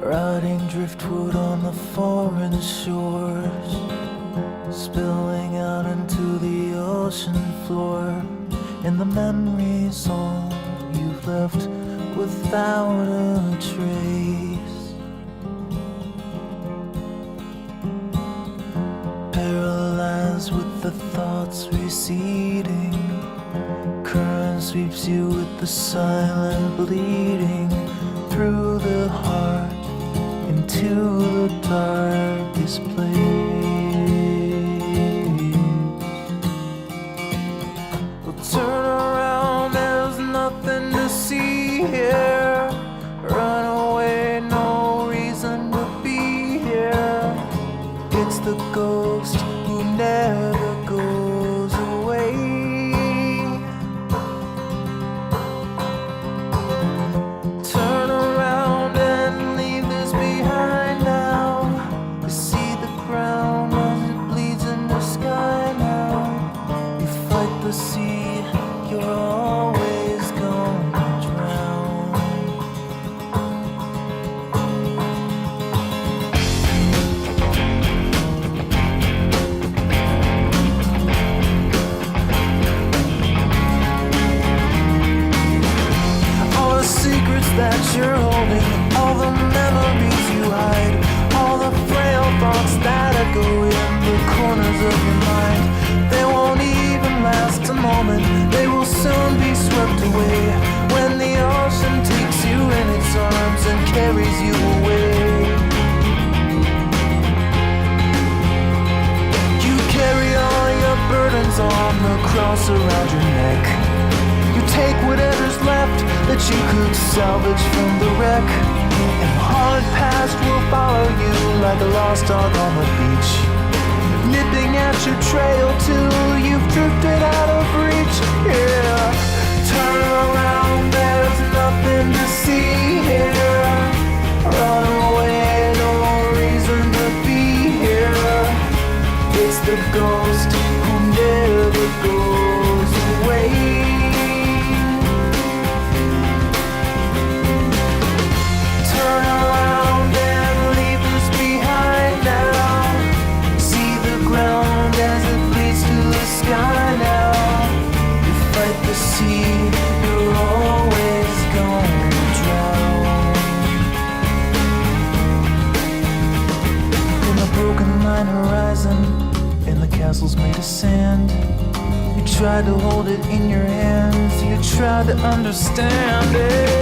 rotting driftwood on the foreign shores, spilling out into the ocean floor, and the memories all you've left without a trace. Paralyzed with the thoughts receding, current sweeps you with the silent bleeding through the heart into the darkest place. Well, turn around, there's nothing to see here. Run away, no reason to be here. It's the ghost who never goes away. Turn around and leave this behind now. You see the ground as it bleeds in the sky now. You fight the sea, you're always gonna drown. All the secrets that you're holding, all the memories you hide, all the frail thoughts that echo in the corners of your mind, they won't even last a moment, they will soon be swept away when the ocean takes you in its arms and carries you away. You carry all your burdens on the cross around your neck. You take whatever's left that you could salvage from the wreck, and the hard past will follow you like a lost dog on the beach, nipping at your trail till you've drifted out of reach. Yeah, turn around, there's nothing to see here. Run away, no reason to be here. It's the ghost who never goes away. Turn around and leave this behind now. See the ground as it bleeds to the sky now. You fight the sea, you're always gonna drown. In the broken line horizon, in the castles made of sand, you tried to hold it in your hands, you tried to understand it.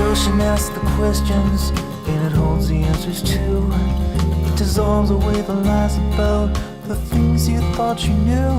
Ocean asks the questions, and it holds the answers too. It dissolves away the lies about the things you thought you knew.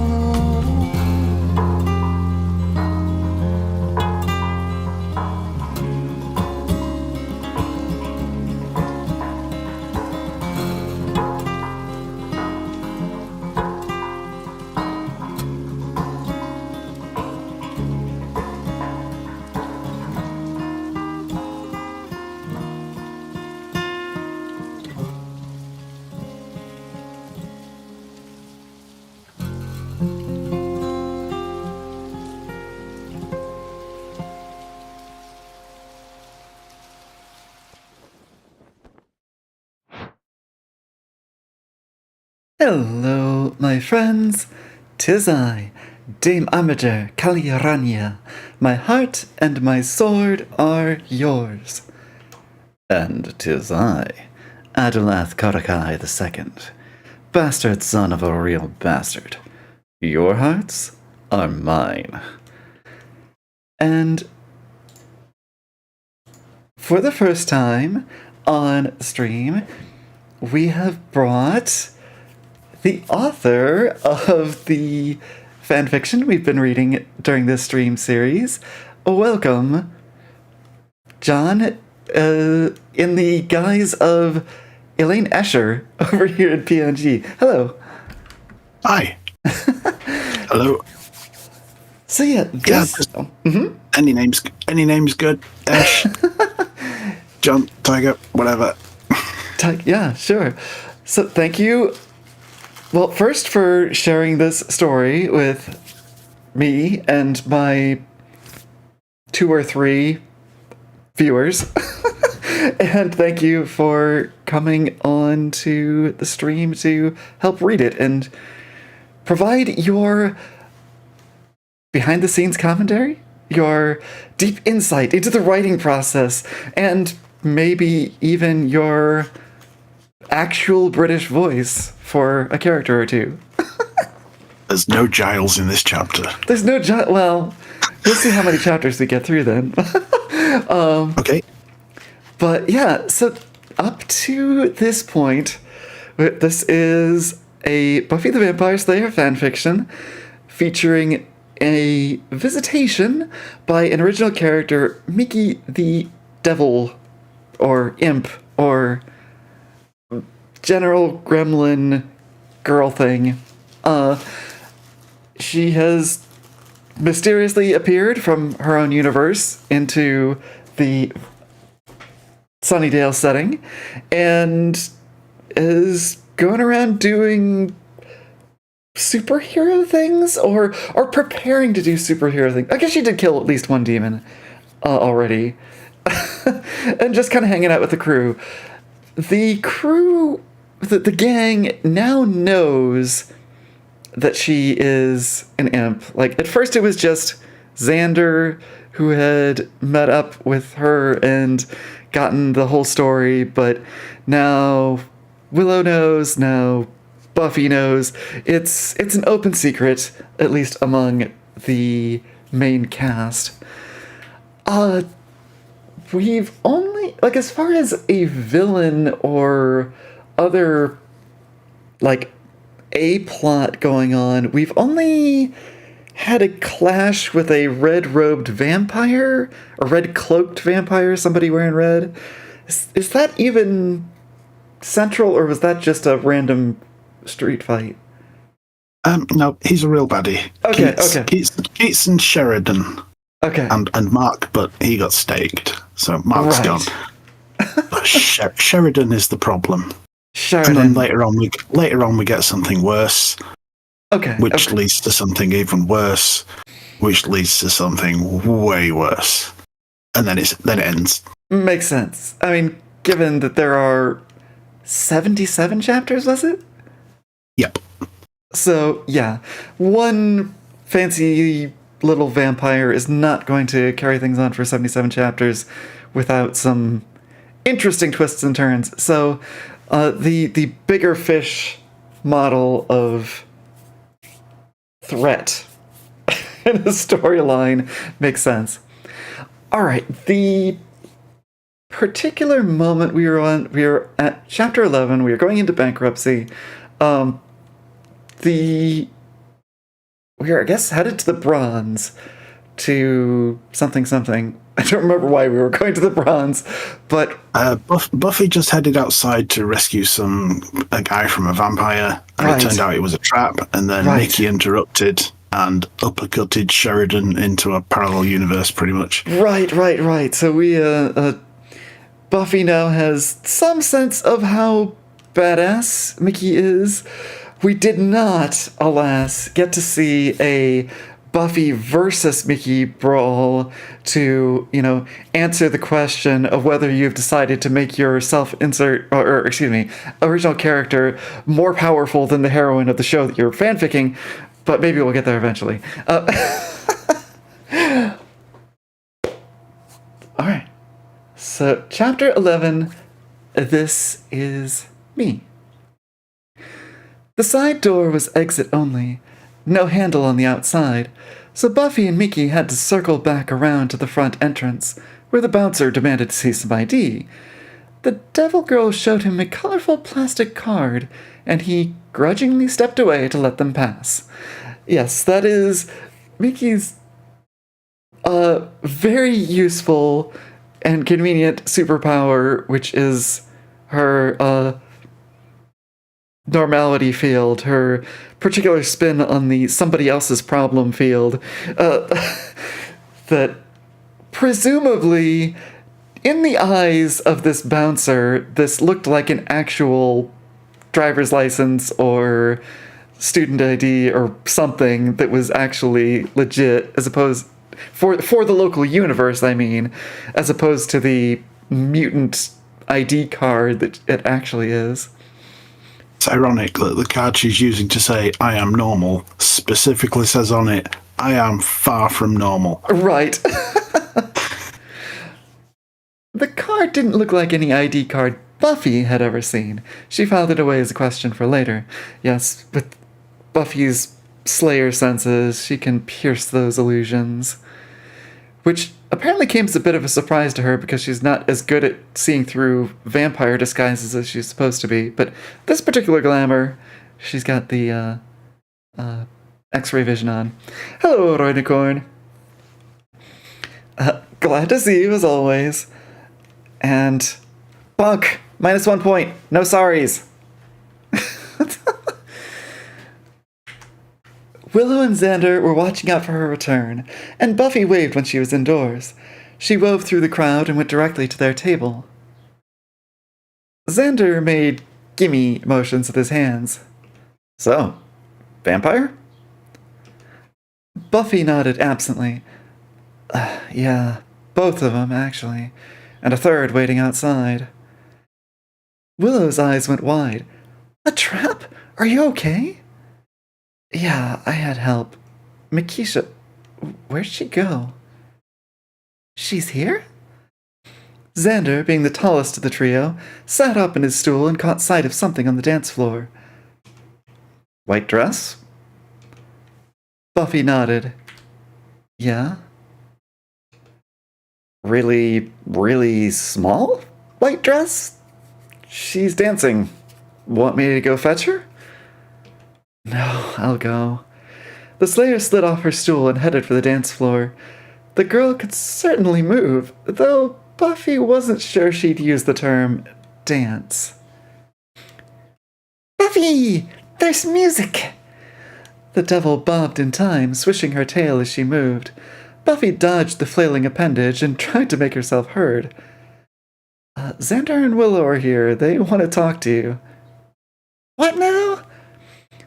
Hello, my friends. 'Tis I, Dame Amager Calirania. My heart and my sword are yours. And 'tis I, Adulath Karakai II, bastard son of a real bastard. Your hearts are mine. And for the first time on stream, we have brought the author of the fanfiction we've been reading during this stream series. Welcome, John, in the guise of Elaine Escher over here at PNG. Hello. Hi. Hello. So yeah, this... Any name's good. Ash, John, Tiger, whatever. Yeah, sure. So thank you Well, first for sharing this story with me and my 2 or 3 viewers. And thank you for coming on to the stream to help read it and provide your behind the scenes commentary, your deep insight into the writing process, and maybe even your actual British voice for a character or two. There's no Giles in this chapter. There's no well, we'll see how many chapters we get through then. Okay. But yeah, so up to this point, this is a Buffy the Vampire Slayer fanfiction featuring a visitation by an original character, Mickey the Devil, or Imp, or General Gremlin girl thing. She has mysteriously appeared from her own universe into the Sunnydale setting and is going around doing superhero things or preparing to do superhero things. I guess she did kill at least one demon already. And just kind of hanging out with the crew. The crew, the gang now knows that she is an imp. Like, at first it was just Xander who had met up with her and gotten the whole story, but now Willow knows, now Buffy knows. It's an open secret, at least among the main cast. We've only, like, as far as a villain or other, like, a plot going on, we've only had a clash with a red-robed vampire, a red-cloaked vampire, somebody wearing red. Is that even central, or was that just a random street fight? No, he's a real baddie. Okay. Keats and Sheridan. Okay. And Mark, but he got staked, so Mark's Right. gone. But Sheridan is the problem. Sheridan. And then later on we get something worse, which Okay. leads to something even worse, which leads to something way worse, and then it ends. Makes sense. I mean, given that there are 77 chapters, was it? Yep. So, yeah. One fancy little vampire is not going to carry things on for 77 chapters without some interesting twists and turns. So, the bigger fish model of threat in a storyline makes sense. All right, the particular moment we were at chapter 11. We are going into bankruptcy. We are, I guess, headed to the Bronze to something. I don't remember why we were going to the Bronze, but Buffy just headed outside to rescue a guy from a vampire, and Right. it turned out it was a trap, and then Right. Mickey interrupted and uppercutted Sheridan into a parallel universe, pretty much. Right. So we, Buffy now has some sense of how badass Mickey is. We did not, alas, get to see a Buffy versus Mickey brawl to, answer the question of whether you've decided to make your original character more powerful than the heroine of the show that you're fanficking, but maybe we'll get there eventually. All right. So, chapter 11, this is me. The side door was exit only, no handle on the outside, so Buffy and Mickey had to circle back around to the front entrance, where the bouncer demanded to see some ID. The devil girl showed him a colorful plastic card, and he grudgingly stepped away to let them pass. Yes, that is Mickey's very useful and convenient superpower, which is her normality field, her particular spin on the somebody else's problem field, that presumably, in the eyes of this bouncer, this looked like an actual driver's license or student ID or something that was actually legit, as opposed for the local universe, I mean, as opposed to the mutant ID card that it actually is. It's ironic that the card she's using to say "I am normal" specifically says on it, "I am far from normal." Right. The card didn't look like any ID card Buffy had ever seen. She filed it away as a question for later. Yes, with Buffy's Slayer senses, she can pierce those illusions. Which apparently came as a bit of a surprise to her because she's not as good at seeing through vampire disguises as she's supposed to be. But this particular glamour, she's got the X-ray vision on. Hello, Roynicorn. Glad to see you as always. And Bunk, -1 point. No sorries. Willow and Xander were watching out for her return, and Buffy waved when she was indoors. She wove through the crowd and went directly to their table. Xander made gimme motions with his hands. So, vampire? Buffy nodded absently. Yeah, both of them, actually, and a third waiting outside. Willow's eyes went wide. A trap? Are you okay? Yeah, I had help. Makisha, where'd she go? She's here? Xander, being the tallest of the trio, sat up in his stool and caught sight of something on the dance floor. White dress? Buffy nodded. Yeah? Really, really small white dress? She's dancing. Want me to go fetch her? No, I'll go. The Slayer slid off her stool and headed for the dance floor. The girl could certainly move, though Buffy wasn't sure she'd use the term dance. Buffy! There's music! The devil bobbed in time, swishing her tail as she moved. Buffy dodged the flailing appendage and tried to make herself heard. Xander and Willow are here. They want to talk to you. What now?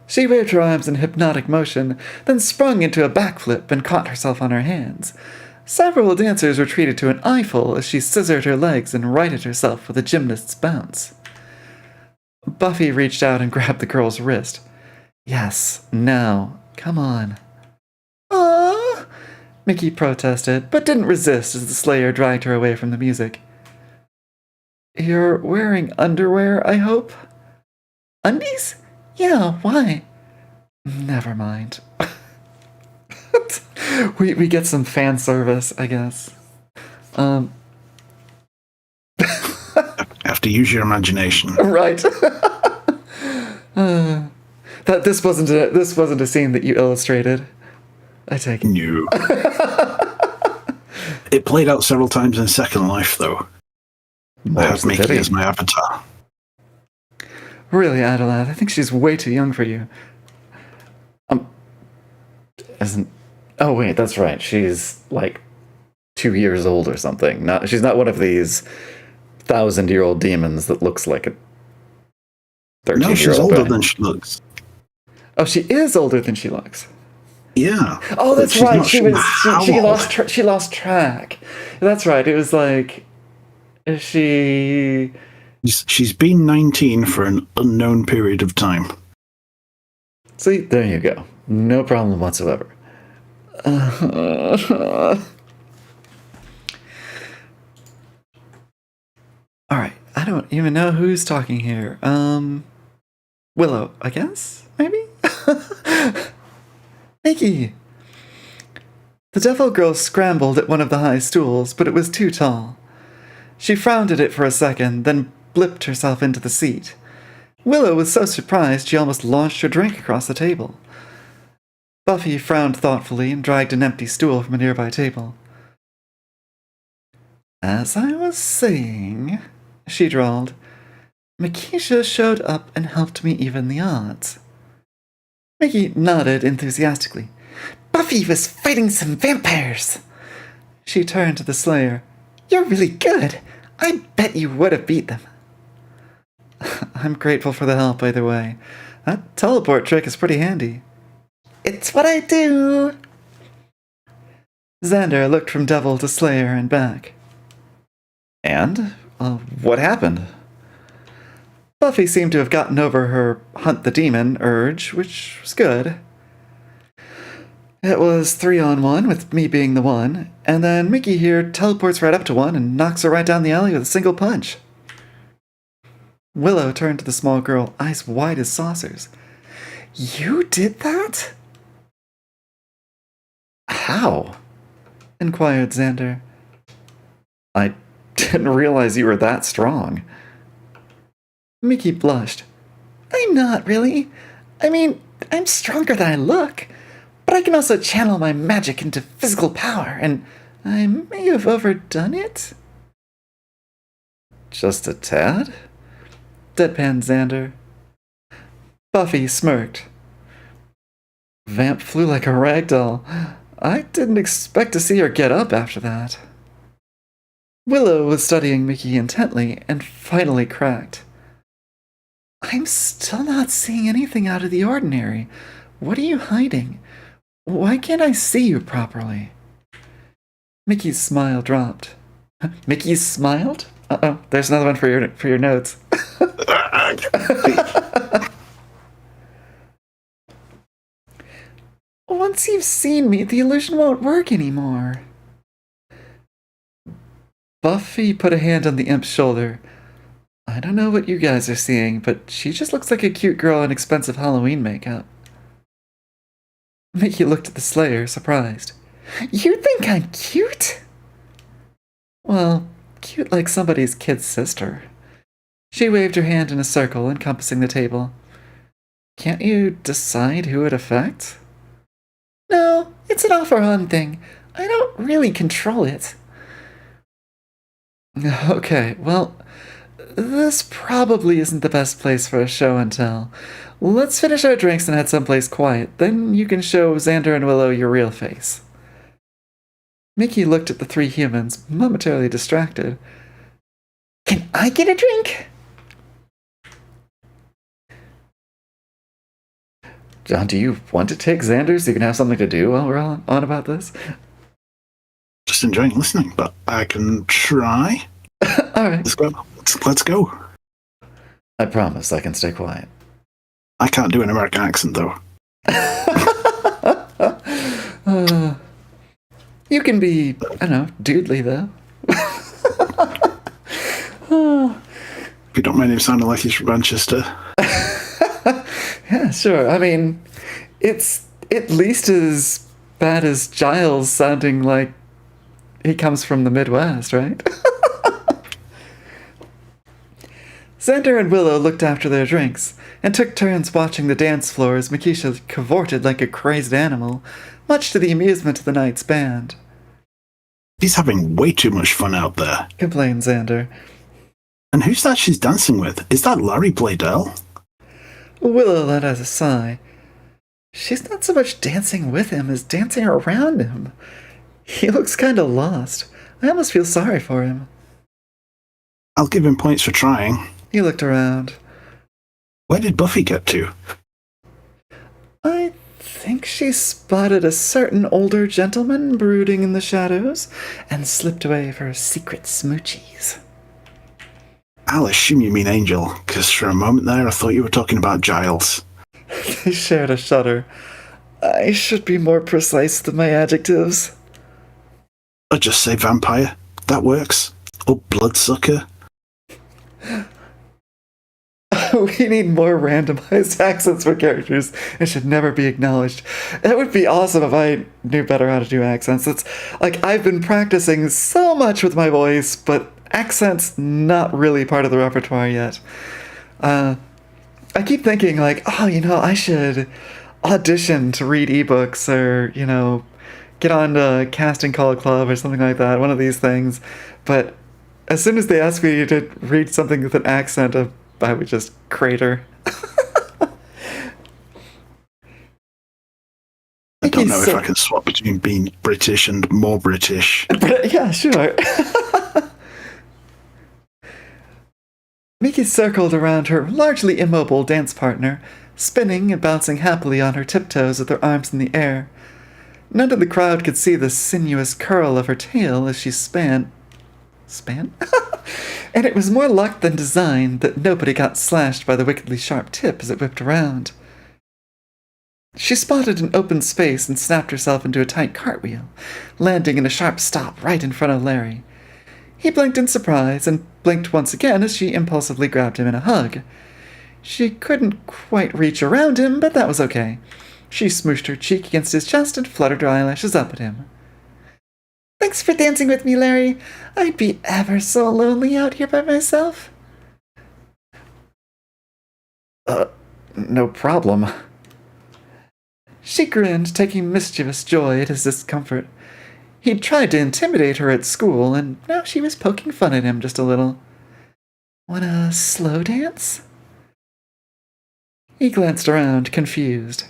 She waved her arms in hypnotic motion, then sprung into a backflip and caught herself on her hands. Several dancers retreated to an eyeful as she scissored her legs and righted herself with a gymnast's bounce. Buffy reached out and grabbed the girl's wrist. Yes, now, come on. Ah! Mickey protested, but didn't resist as the Slayer dragged her away from the music. You're wearing underwear, I hope? Undies? Yeah, why? Never mind. we get some fan service, I guess. Have to use your imagination. Right. That this wasn't a scene that you illustrated. I take it. No. It played out several times in Second Life, though. I have Mickey as my avatar. Really, Adelaide, I think she's way too young for you. Oh wait, that's right. She's like 2 years old or something. She's not one of these 1,000-year-old demons that looks like a 13-year-old. No, she's older than she looks. Oh, she is older than she looks. Yeah. Oh, that's right. She lost track. That's right. It was like she's been 19 for an unknown period of time. See, there you go. No problem whatsoever. Alright, I don't even know who's talking here. Willow, I guess? Maybe? Mickey! The devil girl scrambled at one of the high stools, but it was too tall. She frowned at it for a second, then blipped herself into the seat. Willow was so surprised she almost launched her drink across the table. Buffy frowned thoughtfully and dragged an empty stool from a nearby table. As I was saying, she drawled, Makisha showed up and helped me even the odds. Mickey nodded enthusiastically. Buffy was fighting some vampires! She turned to the Slayer. You're really good. I bet you would have beat them. I'm grateful for the help either way. That teleport trick is pretty handy. It's what I do! Xander looked from Devil to Slayer and back. And? What happened? Buffy seemed to have gotten over her hunt the demon urge, which was good. It was 3-on-1, with me being the one, and then Mickey here teleports right up to one and knocks her right down the alley with a single punch. Willow turned to the small girl, eyes wide as saucers. You did that? How? Inquired Xander. I didn't realize you were that strong. Mickey blushed. I'm not really. I mean, I'm stronger than I look, but I can also channel my magic into physical power, and I may have overdone it. Just a tad? Deadpanned Xander. Buffy smirked. Vamp flew like a rag doll. I didn't expect to see her get up after that. Willow was studying Mickey intently and finally cracked. I'm still not seeing anything out of the ordinary. What are you hiding? Why can't I see you properly? Mickey's smile dropped. Mickey smiled? Uh-oh, there's another one for your notes. Once you've seen me, the illusion won't work anymore. Buffy put a hand on the imp's shoulder. I don't know what you guys are seeing, but she just looks like a cute girl in expensive Halloween makeup. Mickey looked at the Slayer, surprised. You think I'm cute? Well, cute like somebody's kid sister. She waved her hand in a circle, encompassing the table. Can't you decide who it affects? No, it's an off-or-on thing. I don't really control it. Okay, well, this probably isn't the best place for a show and tell. Let's finish our drinks and head someplace quiet, then you can show Xander and Willow your real face. Mickey looked at the three humans, momentarily distracted. Can I get a drink? John, do you want to take Xander so you can have something to do while we're on about this? Just enjoying listening, but I can try. All right. Let's go. Let's go. I promise I can stay quiet. I can't do an American accent, though. You can be, I don't know, dudely, though. If you don't mind him sounding like he's from Manchester. Yeah, sure. I mean, it's at least as bad as Giles sounding like he comes from the Midwest, right? Xander and Willow looked after their drinks and took turns watching the dance floor as Makisha cavorted like a crazed animal, much to the amusement of the night's band. He's having way too much fun out there, Complained Xander. And who's that she's dancing with? Is that Larry Bladell? Willow let out a sigh. She's not so much dancing with him as dancing around him. He looks kind of lost. I almost feel sorry for him. I'll give him points for trying. He looked around. Where did Buffy get to? I think she spotted a certain older gentleman brooding in the shadows and slipped away for secret smoochies. I'll assume you mean Angel, because for a moment there I thought you were talking about Giles. They shared a shudder. I should be more precise with my adjectives. Or just say vampire. That works. Or bloodsucker. We need more randomized accents for characters. It should never be acknowledged. It would be awesome if I knew better how to do accents. It's like I've been practicing so much with my voice, but accents not really part of the repertoire yet. I keep thinking like, oh, I should audition to read ebooks or, get on to Casting Call Club or something like that, one of these things. But as soon as they ask me to read something with an accent, I would just crater. I don't know if I can swap between being British and more British. Yeah, sure. Mickey circled around her largely immobile dance partner, spinning and bouncing happily on her tiptoes with her arms in the air. None of the crowd could see the sinuous curl of her tail as she span? And it was more luck than design that nobody got slashed by the wickedly sharp tip as it whipped around. She spotted an open space and snapped herself into a tight cartwheel, landing in a sharp stop right in front of Larry. He blinked in surprise and blinked once again as she impulsively grabbed him in a hug. She couldn't quite reach around him, but that was okay. She smooshed her cheek against his chest and fluttered her eyelashes up at him. "Thanks for dancing with me, Larry. I'd be ever so lonely out here by myself." No problem. She grinned, taking mischievous joy at his discomfort. He'd tried to intimidate her at school, and now she was poking fun at him just a little. "Wanna slow dance?" He glanced around, confused.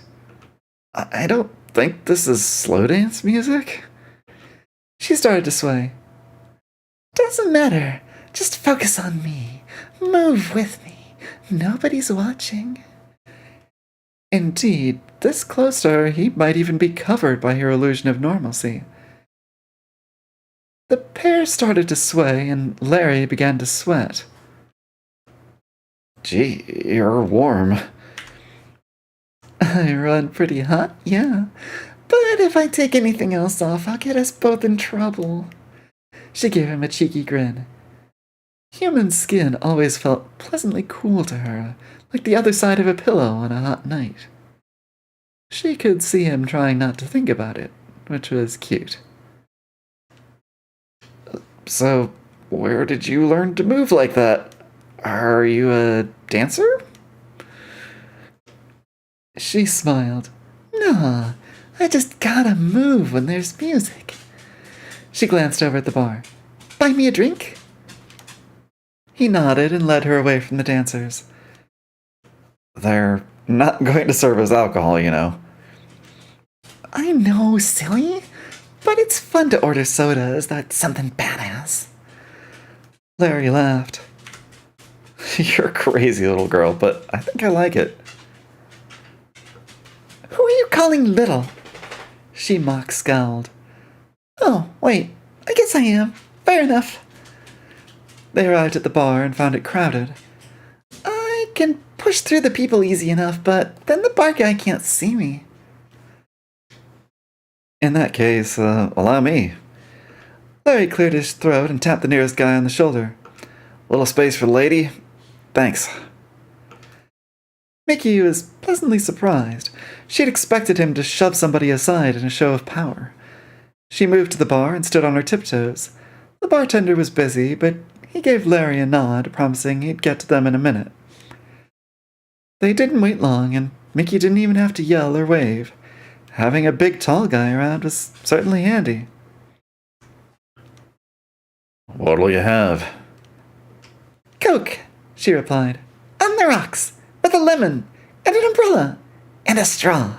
I don't think this is slow dance music. She started to sway. "Doesn't matter. Just focus on me. Move with me. Nobody's watching." Indeed, this close to her, he might even be covered by her illusion of normalcy. The pair started to sway, and Larry began to sweat. Gee, you're warm. "I run pretty hot, yeah. But if I take anything else off, I'll get us both in trouble." She gave him a cheeky grin. Human skin always felt pleasantly cool to her, like the other side of a pillow on a hot night. She could see him trying not to think about it, which was cute. So, where did you learn to move like that? Are you a dancer? She smiled. "No, I just gotta move when there's music." She glanced over at the bar. "Buy me a drink?" He nodded and led her away from the dancers. They're not going to serve us alcohol, you know. "I know, silly. But it's fun to order sodas. That's something badass." Larry laughed. You're a crazy little girl, but I think I like it. "Who are you calling little?" She mock scowled. "Oh, wait. I guess I am. Fair enough." They arrived at the bar and found it crowded. "I can push through the people easy enough, but then the bar guy can't see me." In that case, allow me. Larry cleared his throat and tapped the nearest guy on the shoulder. Little space for the lady? Thanks. Mickey was pleasantly surprised. She'd expected him to shove somebody aside in a show of power. She moved to the bar and stood on her tiptoes. The bartender was busy, but he gave Larry a nod, promising he'd get to them in a minute. They didn't wait long, and Mickey didn't even have to yell or wave. Having a big, tall guy around was certainly handy. What'll you have? "Coke," she replied. "On the rocks, with a lemon, and an umbrella, and a straw."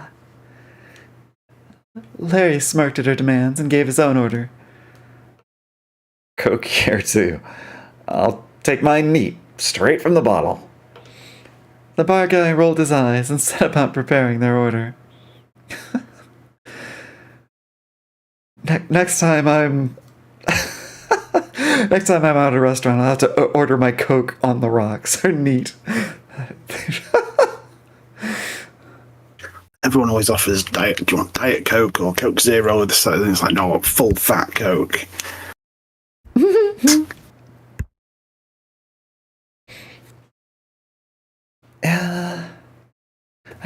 Larry smirked at her demands and gave his own order. Coke here, too. I'll take mine neat, straight from the bottle. The bar guy rolled his eyes and set about preparing their order. Next time I'm out at a restaurant, I'll have to order my Coke on the rocks, or neat. Everyone always offers diet. Do you want Diet Coke or Coke Zero? Or this, and it's like, no, full fat Coke.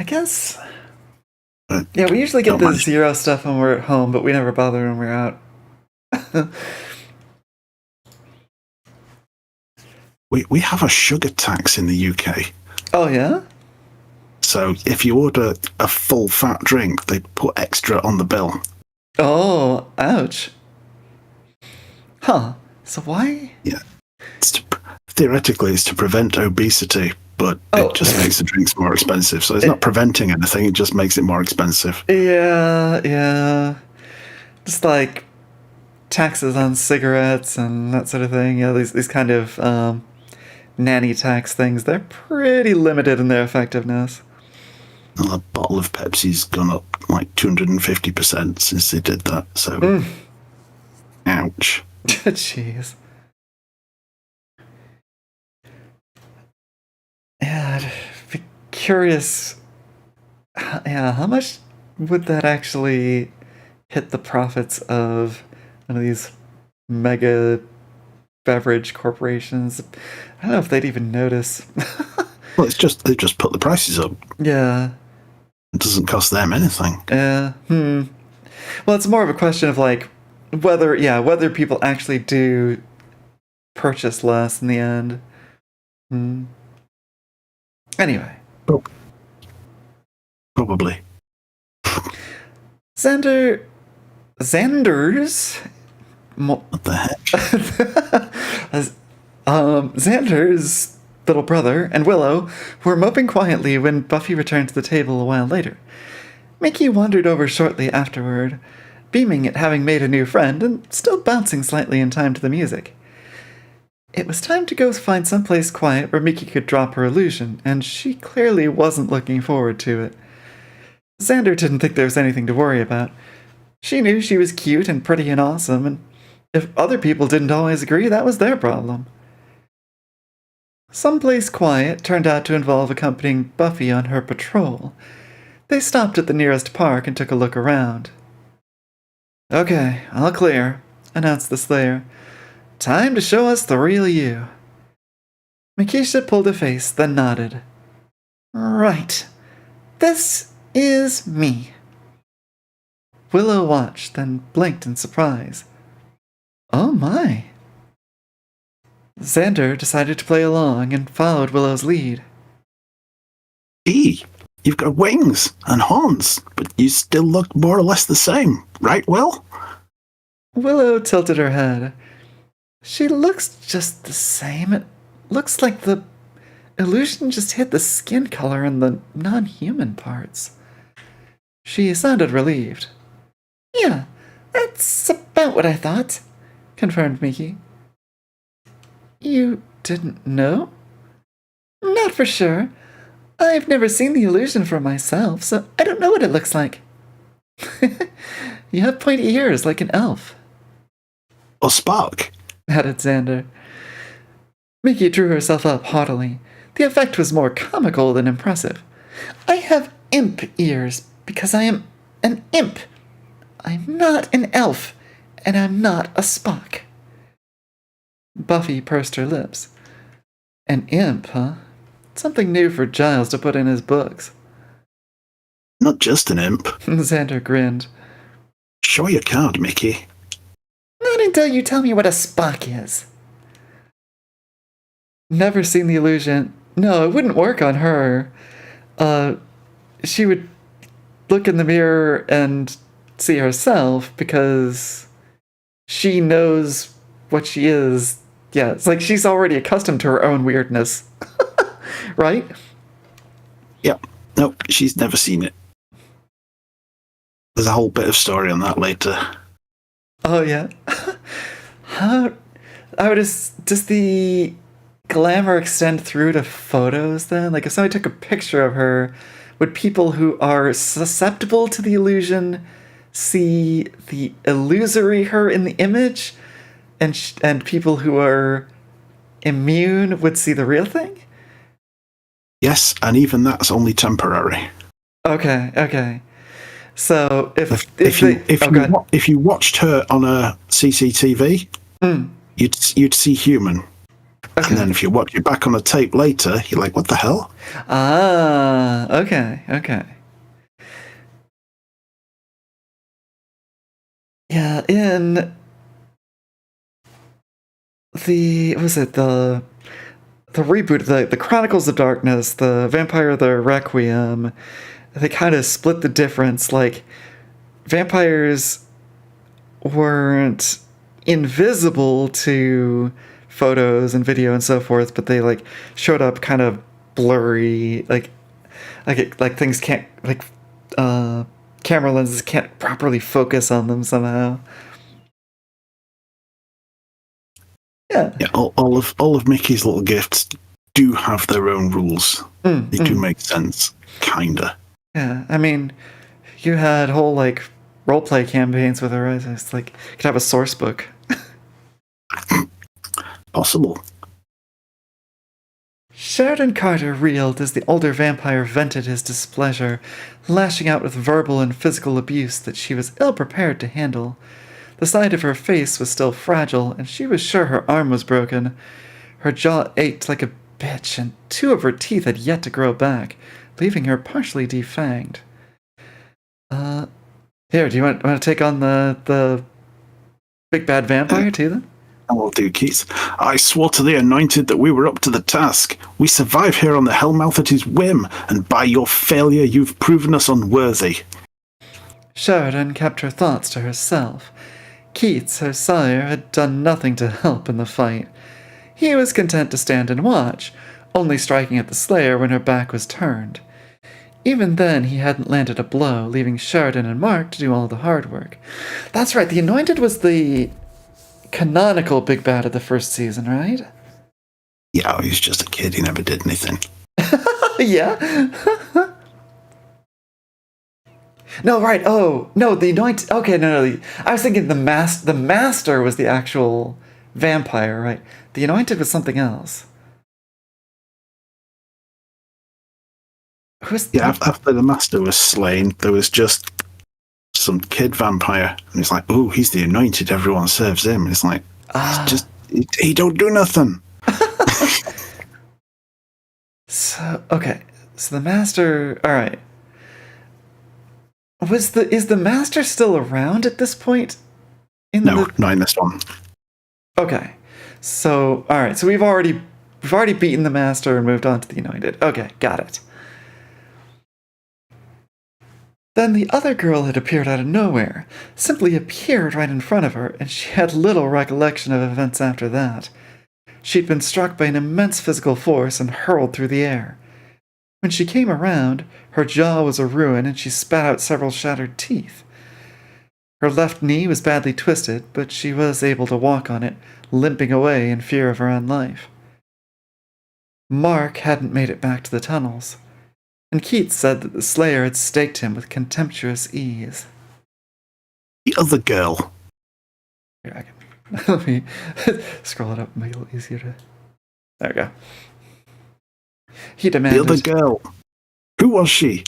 I guess. Yeah, we usually get the zero stuff when we're at home, but we never bother when we're out. We have a sugar tax in the UK. Oh, yeah? So if you order a full fat drink, they put extra on the bill. Oh, ouch. Huh. So why? Yeah. Theoretically, it's to prevent obesity, but it just makes the drinks more expensive. So it's not preventing anything, it just makes it more expensive. Yeah. Just like taxes on cigarettes and that sort of thing. You know, these kind of nanny tax things, they're pretty limited in their effectiveness. Well, a bottle of Pepsi's gone up like 250% since they did that, so... Ouch. Jeez. Yeah, I'd be curious. Yeah, how much would that actually hit the profits of one of these mega beverage corporations? I don't know if they'd even notice. Well, it's just they just put the prices up. Yeah. It doesn't cost them anything. Yeah. Well, it's more of a question of like whether people actually do purchase less in the end. Anyway. Probably. Xander's What the heck? Xander's little brother and Willow were moping quietly when Buffy returned to the table a while later. Mickey wandered over shortly afterward, beaming at having made a new friend and still bouncing slightly in time to the music. It was time to go find someplace quiet where Mickey could drop her illusion, and she clearly wasn't looking forward to it. Xander didn't think there was anything to worry about. She knew she was cute and pretty and awesome, and if other people didn't always agree, that was their problem. Someplace quiet turned out to involve accompanying Buffy on her patrol. They stopped at the nearest park and took a look around. "Okay, all clear," announced the Slayer. "Time to show us the real you." Makisha pulled a face, then nodded. "Right. This is me." Willow watched, then blinked in surprise. "Oh my." Xander decided to play along and followed Willow's lead. Gee, you've got wings and horns, but you still look more or less the same, right, Will? Willow tilted her head. "She looks just the same. It looks like the illusion just hit the skin color and the non-human parts." She sounded relieved. "Yeah, that's about what I thought," confirmed Mickey. "You didn't know?" "Not for sure. I've never seen the illusion for myself, so I don't know what it looks like." "You have pointy ears like an elf," Or Spark? added Xander. Mickey drew herself up haughtily. The effect was more comical than impressive. "I have imp ears because I am an imp. I'm not an elf, and I'm not a Spock." Buffy pursed her lips. "An imp, huh? Something new for Giles to put in his books." Not just an imp. Xander grinned. Sure you can't, Mickey. "Not until you tell me what a Spock is." Never seen the illusion. No, it wouldn't work on her. She would look in the mirror and see herself because she knows what she is. Yeah, it's like she's already accustomed to her own weirdness. Right? Yep. Nope, she's never seen it. There's a whole bit of story on that later. Oh, yeah. Does the glamour extend through to photos then? Like if somebody took a picture of her, would people who are susceptible to the illusion see the illusory her in the image, and people who are immune would see the real thing? Yes, and even that's only temporary. Okay. So if you watched her on a CCTV, you'd see human. Okay. And then if you watch it back on a tape later, you're like, what the hell? Ah, okay. Yeah, in the reboot, the Chronicles of Darkness, the Vampire the Requiem, they kind of split the difference. Like, vampires weren't invisible to photos and video and so forth, but they like showed up kind of blurry, like things can't, like camera lenses can't properly focus on them somehow. Yeah. Yeah, all of Mickey's little gifts do have their own rules. They do make sense, kinda. Yeah, I mean, you had whole, like, roleplay campaigns with her, right? It's like, you could have a source book. Possible. Sheridan Carter reeled as the older vampire vented his displeasure, lashing out with verbal and physical abuse that she was ill-prepared to handle. The side of her face was still fragile, and she was sure her arm was broken. Her jaw ached like a bitch, and 2 of her teeth had yet to grow back, leaving her partially defanged. Here, do you want to take on the big bad vampire too, then? I will do, Keith. I swore to the Anointed that we were up to the task. We survive here on the Hellmouth at his whim, and by your failure you've proven us unworthy. Sheridan kept her thoughts to herself. Keats, her sire, had done nothing to help in the fight. He was content to stand and watch, only striking at the Slayer when her back was turned. Even then, he hadn't landed a blow, leaving Sheridan and Mark to do all the hard work. That's right, the Anointed was the canonical big bad of the first season, right? Yeah, he was just a kid. He never did anything. Yeah? No, right. Oh, no, the Anointed... Okay, no. I was thinking the Master was the actual vampire, right? The Anointed was something else. After the Master was slain, there was just some kid vampire, and it's like, oh, he's the Anointed, everyone serves him. And it's like, he don't do nothing. So the Master, all right. Is the Master still around at this point? Not in this one. Okay. So, all right. So we've already beaten the Master and moved on to the Anointed. Okay, got it. Then the other girl had appeared out of nowhere, simply appeared right in front of her, and she had little recollection of events after that. She'd been struck by an immense physical force and hurled through the air. When she came around, her jaw was a ruin and she spat out several shattered teeth. Her left knee was badly twisted, but she was able to walk on it, limping away in fear of her own life. Mark hadn't made it back to the tunnels, and Keats said that the Slayer had staked him with contemptuous ease. The other girl. Here, let me scroll it up and make it a little easier to... There we go. He demanded... The other girl. Who was she?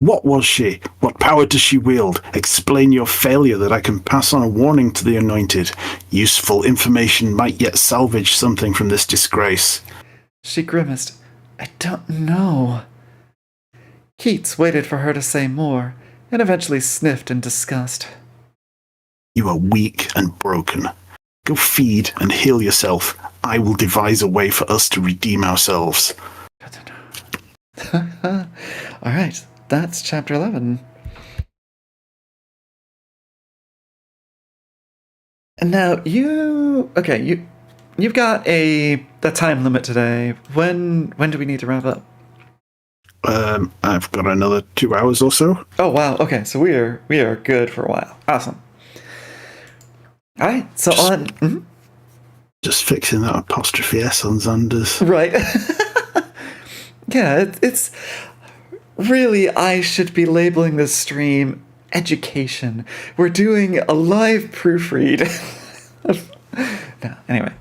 What was she? What power does she wield? Explain your failure that I can pass on a warning to the Anointed. Useful information might yet salvage something from this disgrace. She grimaced. I don't know. Keats waited for her to say more, and eventually sniffed in disgust. You are weak and broken. Go feed and heal yourself. I will devise a way for us to redeem ourselves. All right, that's chapter 11. And now you've got a time limit today. When do we need to wrap up? I've got another 2 hours or so. Oh wow, okay, so we are good for a while. Awesome. All right, so just fixing that apostrophe S on Xander's. Right. Yeah, it's really, I should be labeling this stream education. We're doing a live proofread. No, anyway.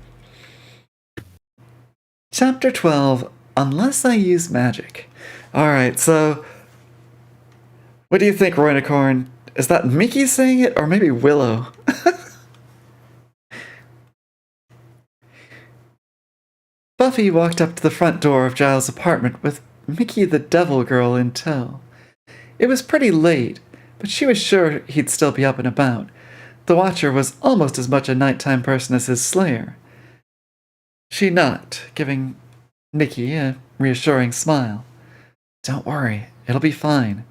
Chapter 12, Unless I Use Magic. Alright, so what do you think, Roynicorn? Is that Mickey saying it, or maybe Willow? Buffy walked up to the front door of Giles' apartment with Mickey the Devil Girl in tow. It was pretty late, but she was sure he'd still be up and about. The Watcher was almost as much a nighttime person as his Slayer. She knocked, giving Mickey a reassuring smile. Don't worry, it'll be fine.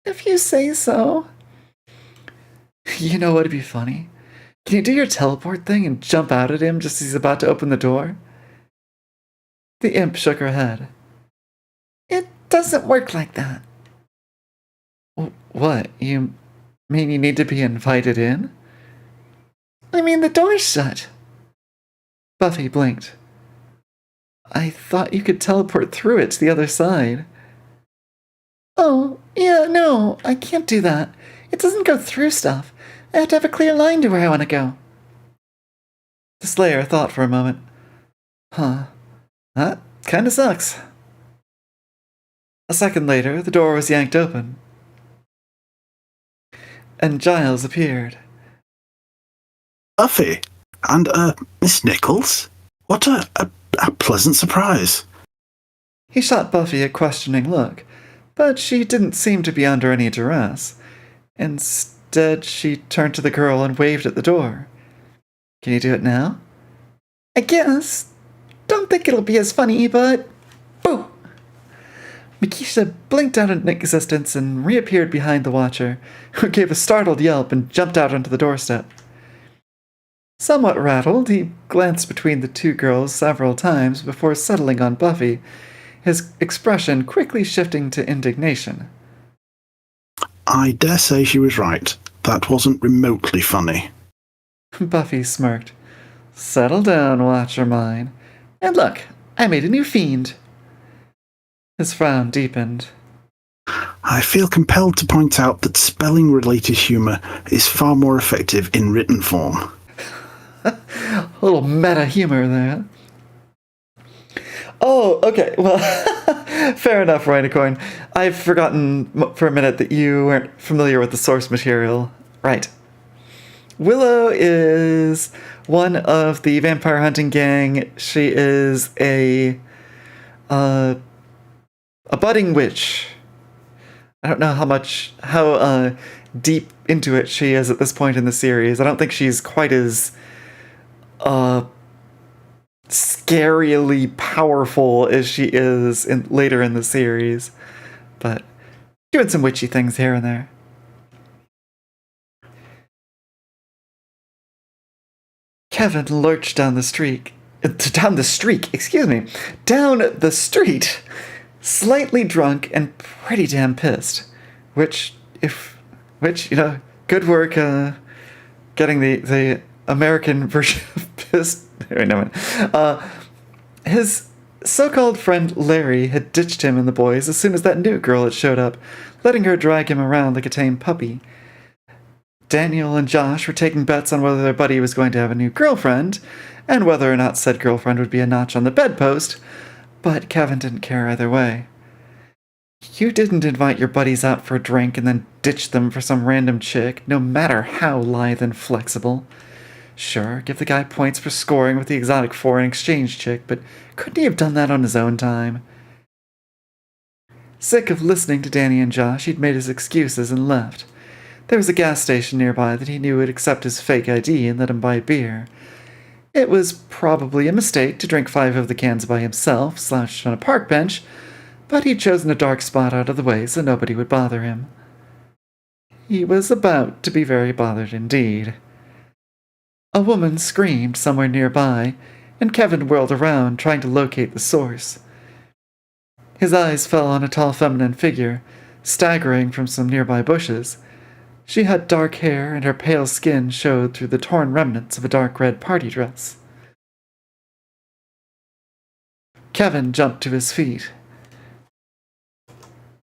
If you say so. You know what'd be funny? Can you do your teleport thing and jump out at him just as he's about to open the door? The imp shook her head. It doesn't work like that. What? You mean you need to be invited in? I mean, the door's shut. Buffy blinked. I thought you could teleport through it to the other side. Oh, yeah, no, I can't do that. It doesn't go through stuff. I have to have a clear line to where I want to go. The Slayer thought for a moment. Huh. That kinda sucks. A second later, the door was yanked open, and Giles appeared. Buffy? And, Miss Nichols? What a pleasant surprise. He shot Buffy a questioning look, but she didn't seem to be under any duress. Instead, she turned to the girl and waved at the door. Can you do it now? I guess. Don't think it'll be as funny, but... Boo! Mikisha blinked out into existence and reappeared behind the Watcher, who gave a startled yelp and jumped out onto the doorstep. Somewhat rattled, he glanced between the two girls several times before settling on Buffy, his expression quickly shifting to indignation. I dare say she was right. That wasn't remotely funny. Buffy smirked. Settle down, Watcher mine. And look, I made a new fiend. His frown deepened. I feel compelled to point out that spelling-related humour is far more effective in written form. A little meta humor there. Oh, okay, well, fair enough, Rhinocorn. I've forgotten for a minute that you weren't familiar with the source material. Right. Willow is one of the vampire hunting gang. She is a budding witch. I don't know how deep into it she is at this point in the series. I don't think she's quite as scarily powerful as she is later in the series, but doing some witchy things here and there. Kevin lurched down the street, slightly drunk and pretty damn pissed. Which, good work, getting the American version of pissed. Wait, no, his so-called friend Larry had ditched him and the boys as soon as that new girl had showed up, letting her drag him around like a tame puppy. Daniel and Josh were taking bets on whether their buddy was going to have a new girlfriend, and whether or not said girlfriend would be a notch on the bedpost, but Kevin didn't care either way. You didn't invite your buddies out for a drink and then ditch them for some random chick, no matter how lithe and flexible. Sure, give the guy points for scoring with the exotic foreign exchange chick, but couldn't he have done that on his own time? Sick of listening to Danny and Josh, he'd made his excuses and left. There was a gas station nearby that he knew would accept his fake ID and let him buy beer. It was probably a mistake to drink 5 of the cans by himself, slouched on a park bench, but he'd chosen a dark spot out of the way so nobody would bother him. He was about to be very bothered indeed. A woman screamed somewhere nearby, and Kevin whirled around, trying to locate the source. His eyes fell on a tall feminine figure, staggering from some nearby bushes. She had dark hair, and her pale skin showed through the torn remnants of a dark red party dress. Kevin jumped to his feet.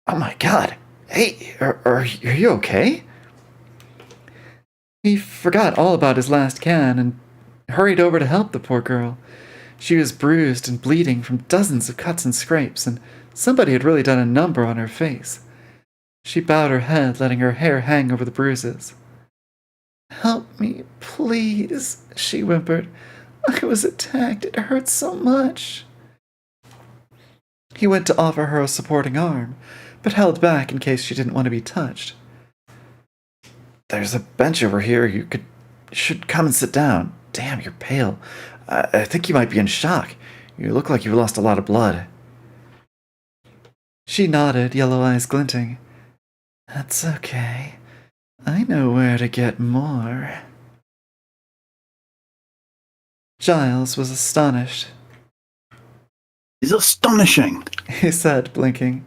Oh my god! Hey, are you okay? He forgot all about his last can and hurried over to help the poor girl. She was bruised and bleeding from dozens of cuts and scrapes, and somebody had really done a number on her face. She bowed her head, letting her hair hang over the bruises. "Help me, please," she whimpered. "I was attacked. It hurts so much." He went to offer her a supporting arm, but held back in case she didn't want to be touched. "There's a bench over here. You should come and sit down. Damn, you're pale. I think you might be in shock. You look like you've lost a lot of blood." She nodded, yellow eyes glinting. "That's okay. I know where to get more." Giles was astonished. It's astonishing. He said, blinking.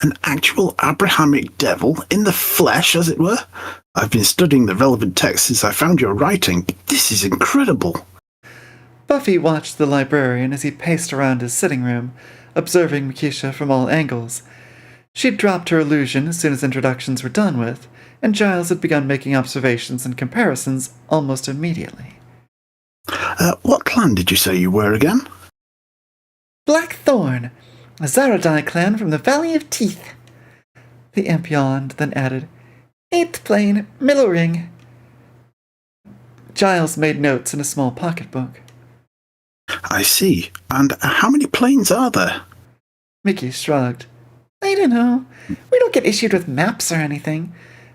An actual Abrahamic devil, in the flesh, as it were? I've been studying the relevant texts since I found your writing. This is incredible. Buffy watched the librarian as he paced around his sitting room, observing Mikisha from all angles. She'd dropped her illusion as soon as introductions were done with, and Giles had begun making observations and comparisons almost immediately. What clan did you say you were again? Blackthorn, a Zaradai clan from the Valley of Teeth. The imp yawned, then added, 8th plane, middle ring. Giles made notes in a small pocketbook. I see. And how many planes are there? Mickey shrugged. I don't know. We don't get issued with maps or anything.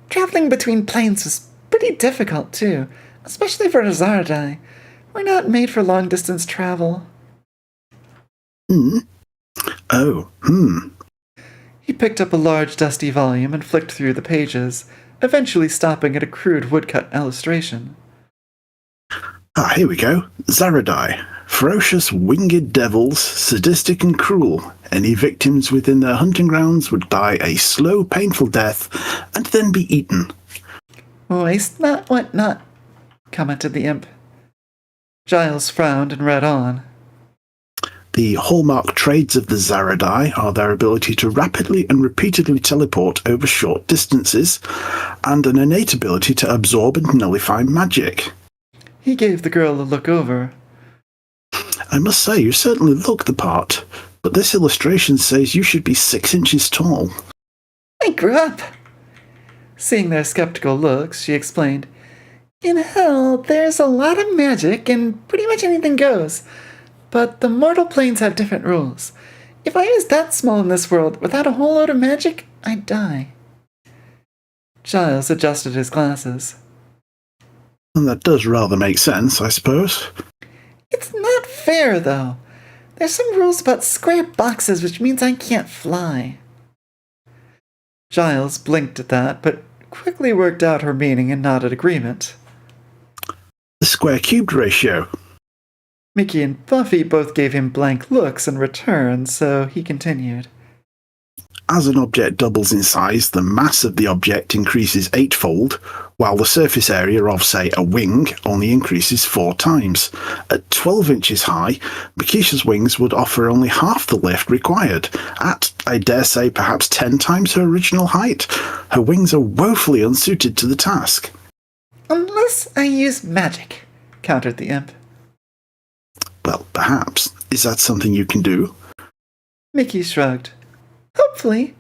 Traveling between planes was pretty difficult, too, especially for a Zaradai. We're not made for long-distance travel. He picked up a large dusty volume and flicked through the pages, eventually stopping at a crude woodcut illustration. Here we go. Zaradai. Ferocious winged devils, sadistic and cruel. Any victims within their hunting grounds would die a slow, painful death and then be eaten. Waste not, what not, commented the imp. Giles frowned and read on. The hallmark traits of the Zaradai are their ability to rapidly and repeatedly teleport over short distances, and an innate ability to absorb and nullify magic. He gave the girl a look over. I must say, you certainly look the part, but this illustration says you should be 6 inches tall. I grew up. Seeing their skeptical looks, she explained, In hell, there's a lot of magic and pretty much anything goes. But the mortal planes have different rules. If I was that small in this world without a whole load of magic, I'd die. Giles adjusted his glasses. And that does rather make sense, I suppose. It's not fair, though. There's some rules about square boxes, which means I can't fly. Giles blinked at that, but quickly worked out her meaning and nodded agreement. The square-cubed ratio. Mickey and Buffy both gave him blank looks in return, so he continued. As an object doubles in size, the mass of the object increases 8-fold, while the surface area of, say, a wing only increases 4 times. At 12 inches high, Mikisha's wings would offer only half the lift required. At, I dare say, perhaps 10 times her original height, her wings are woefully unsuited to the task. Unless I use magic, countered the imp. Well, perhaps. Is that something you can do? Mickey shrugged. Hopefully.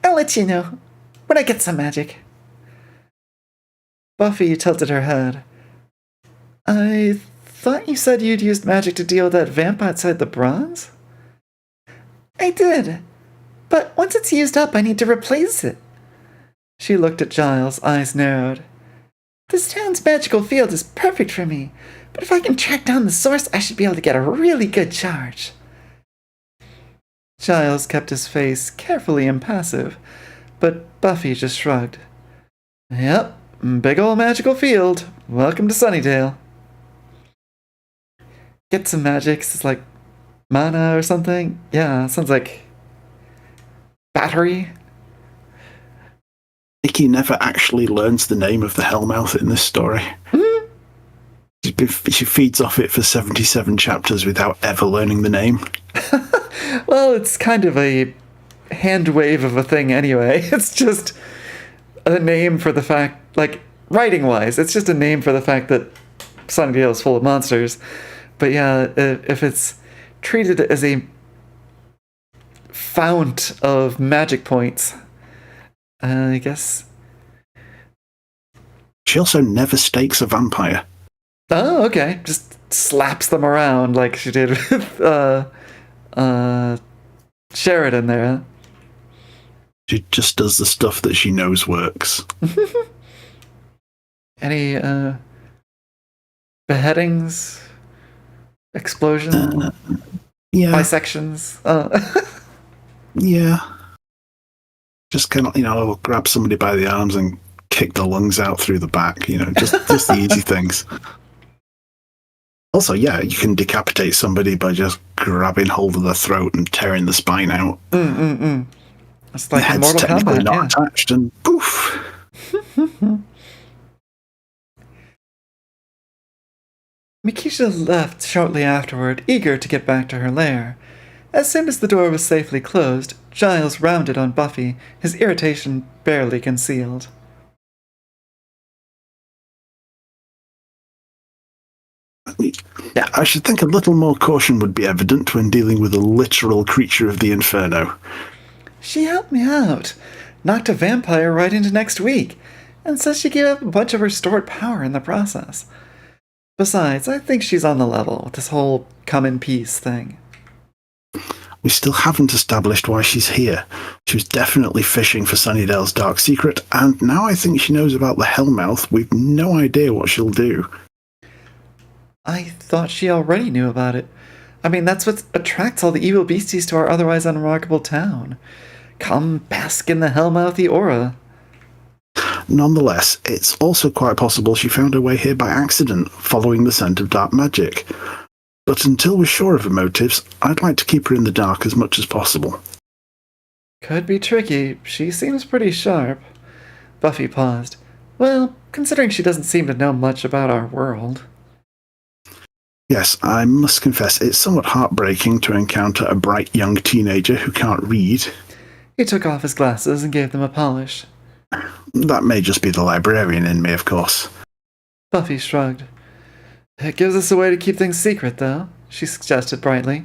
I'll let you know when I get some magic. Buffy tilted her head. I thought you said you'd used magic to deal with that vamp outside the bronze? I did. But once it's used up, I need to replace it. She looked at Giles, eyes narrowed. This town's magical field is perfect for me, but if I can track down the source, I should be able to get a really good charge. Giles kept his face carefully impassive, but Buffy just shrugged. Yep, big ol' magical field. Welcome to Sunnydale. Get some magics, it's like mana or something? Yeah, sounds like battery. Nikki never actually learns the name of the Hellmouth in this story. Mm-hmm. She feeds off it for 77 chapters without ever learning the name. Well, it's kind of a hand wave of a thing anyway. It's just a name for the fact, like, writing-wise, it's just a name for the fact that Sunnydale is full of monsters. But yeah, if it's treated as a fount of magic points, I guess. She also never stakes a vampire. Oh, okay. Just slaps them around like she did with Sheridan there. Huh? She just does the stuff that she knows works. Any beheadings? Explosions? Yeah. Bisections? Yeah. Just kind of, grab somebody by the arms and kick the lungs out through the back, just the easy things. Also, yeah, you can decapitate somebody by just grabbing hold of their throat and tearing the spine out. It's like the head's Mortal technically Kombat, not attached, and poof. Mikisha left shortly afterward, eager to get back to her lair. As soon as the door was safely closed, Giles rounded on Buffy, his irritation barely concealed. Yeah, I should think a little more caution would be evident when dealing with a literal creature of the inferno. She helped me out, knocked a vampire right into next week, and says she gave up a bunch of her stored power in the process. Besides, I think she's on the level with this whole come in peace thing. We still haven't established why she's here. She was definitely fishing for Sunnydale's dark secret, and now I think she knows about the Hellmouth. We've no idea what she'll do. I thought she already knew about it. I mean, that's what attracts all the evil beasties to our otherwise unremarkable town. Come bask in the Hellmouthy aura. Nonetheless, it's also quite possible she found her way here by accident, following the scent of dark magic. But until we're sure of her motives, I'd like to keep her in the dark as much as possible. Could be tricky. She seems pretty sharp. Buffy paused. Well, considering she doesn't seem to know much about our world. Yes, I must confess it's somewhat heartbreaking to encounter a bright young teenager who can't read. He took off his glasses and gave them a polish. That may just be the librarian in me, of course. Buffy shrugged. It gives us a way to keep things secret, though, she suggested brightly.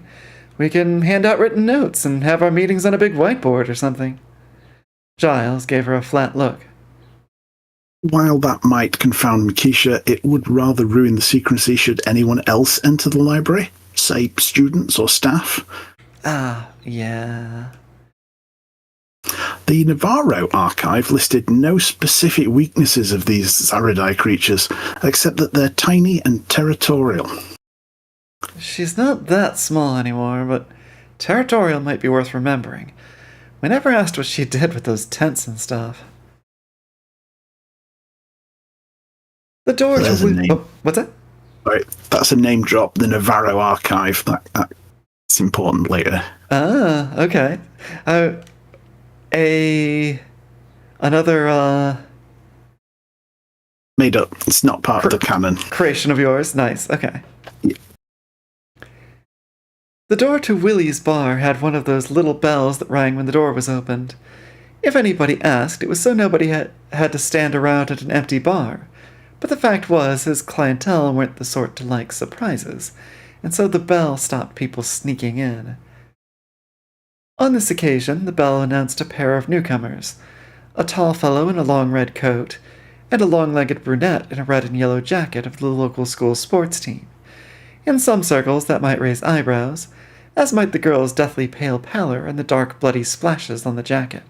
We can hand out written notes and have our meetings on a big whiteboard or something. Giles gave her a flat look. While that might confound Mikisha, it would rather ruin the secrecy should anyone else enter the library, say students or staff. Ah, yeah. The Navarro archive listed no specific weaknesses of these Zaradai creatures, except that they're tiny and territorial. She's not that small anymore, but territorial might be worth remembering. We never asked what she did with those tents and stuff. The door There's a name. Oh, what's that? Right, that's a name drop, the Navarro archive. That's important later. Ah, okay. Another Made up. It's not part of the canon. creation of yours. Nice. Okay. Yeah. The door to Willie's bar had one of those little bells that rang when the door was opened. If anybody asked, it was so nobody had to stand around at an empty bar. But the fact was, his clientele weren't the sort to like surprises, and so the bell stopped people sneaking in. On this occasion, the bell announced a pair of newcomers, a tall fellow in a long red coat, and a long-legged brunette in a red and yellow jacket of the local school sports team. In some circles that might raise eyebrows, as might the girl's deathly pale pallor and the dark bloody splashes on the jacket.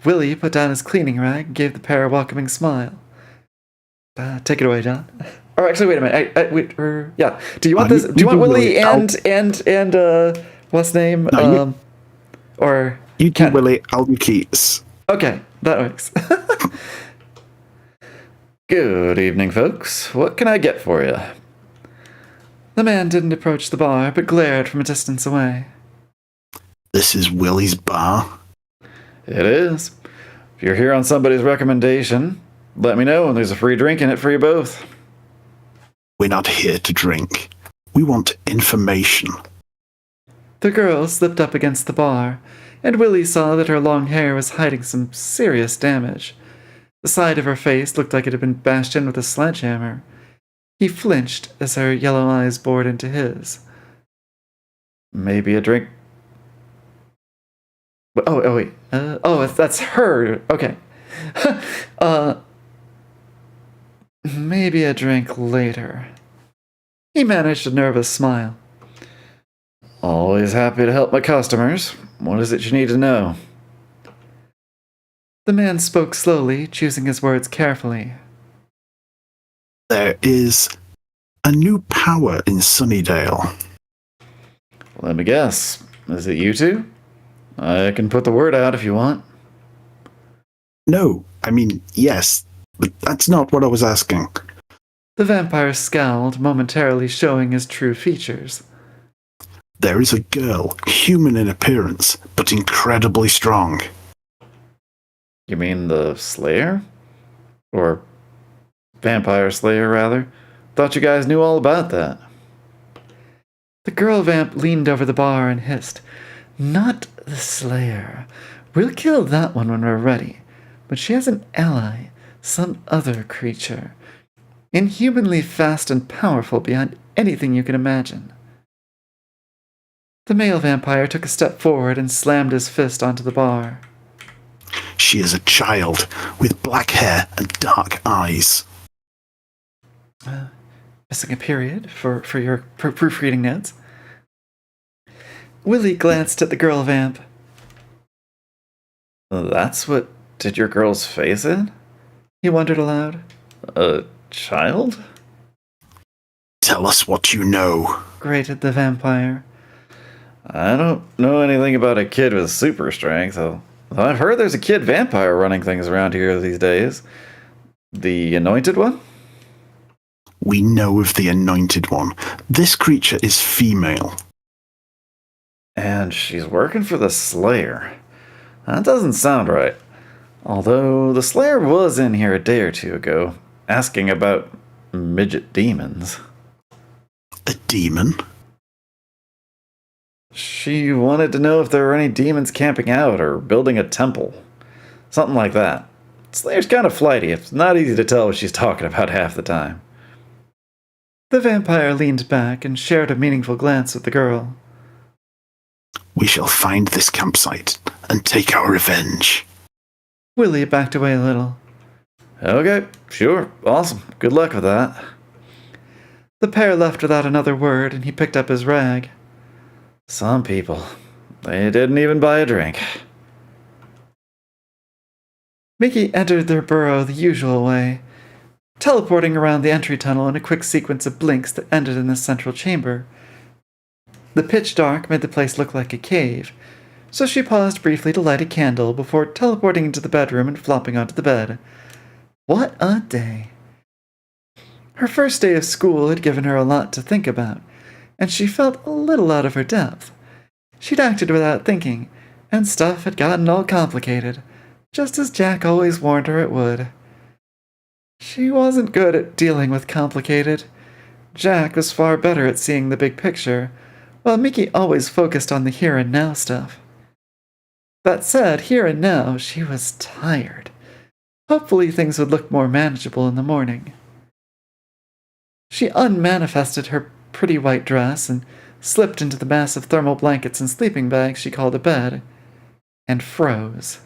Willie put down his cleaning rag and gave the pair a welcoming smile. Take it away, John. Or actually, wait a minute. Yeah. Do you want this? Do you want Willie and what's his name? No, or you do Willie, I'll do Keats. Okay, that works. Good evening, folks. What can I get for you? The man didn't approach the bar, but glared from a distance away. This is Willie's bar? It is. If you're here on somebody's recommendation, let me know and there's a free drink in it for you both. We're not here to drink. We want information. The girl slipped up against the bar, and Willie saw that her long hair was hiding some serious damage. The side of her face looked like it had been bashed in with a sledgehammer. He flinched as her yellow eyes bored into his. Maybe a drink. Oh, wait. That's her. Okay. Maybe a drink later. He managed a nervous smile. Always happy to help my customers. What is it you need to know? The man spoke slowly, choosing his words carefully. There is a new power in Sunnydale. Let me guess. Is it you two? I can put the word out if you want. No, I mean, yes, but that's not what I was asking. The vampire scowled, momentarily showing his true features. There is a girl, human in appearance, but incredibly strong. You mean the Slayer? Or Vampire Slayer, rather. Thought you guys knew all about that. The girl vamp leaned over the bar and hissed, "Not the Slayer. We'll kill that one when we're ready. But she has an ally, some other creature. Inhumanly fast and powerful beyond anything you can imagine." The male vampire took a step forward and slammed his fist onto the bar. She is a child with black hair and dark eyes. Missing a period for your proofreading notes. Willie glanced at the girl vamp. That's what did your girl's face in? He wondered aloud. A child? Tell us what you know. Grated the vampire. I don't know anything about a kid with super strength, though I've heard there's a kid vampire running things around here these days. The anointed one? We know of the anointed one. This creature is female. And she's working for the Slayer. That doesn't sound right. Although the Slayer was in here a day or two ago, asking about midget demons. A demon? She wanted to know if there were any demons camping out or building a temple. Something like that. Slayer's kind of flighty. It's not easy to tell what she's talking about half the time. The vampire leaned back and shared a meaningful glance with the girl. We shall find this campsite and take our revenge. Willie backed away a little. Okay, sure, awesome. Good luck with that. The pair left without another word, and he picked up his rag. Some people, they didn't even buy a drink. Mickey entered their burrow the usual way, teleporting around the entry tunnel in a quick sequence of blinks that ended in the central chamber. The pitch dark made the place look like a cave, so she paused briefly to light a candle before teleporting into the bedroom and flopping onto the bed. What a day! Her first day of school had given her a lot to think about, and she felt a little out of her depth. She'd acted without thinking, and stuff had gotten all complicated, just as Jack always warned her it would. She wasn't good at dealing with complicated. Jack was far better at seeing the big picture, while Mickey always focused on the here and now stuff. That said, here and now, she was tired. Hopefully things would look more manageable in the morning. She unmanifested her pretty white dress and slipped into the massive thermal blankets and sleeping bags she called a bed, and froze.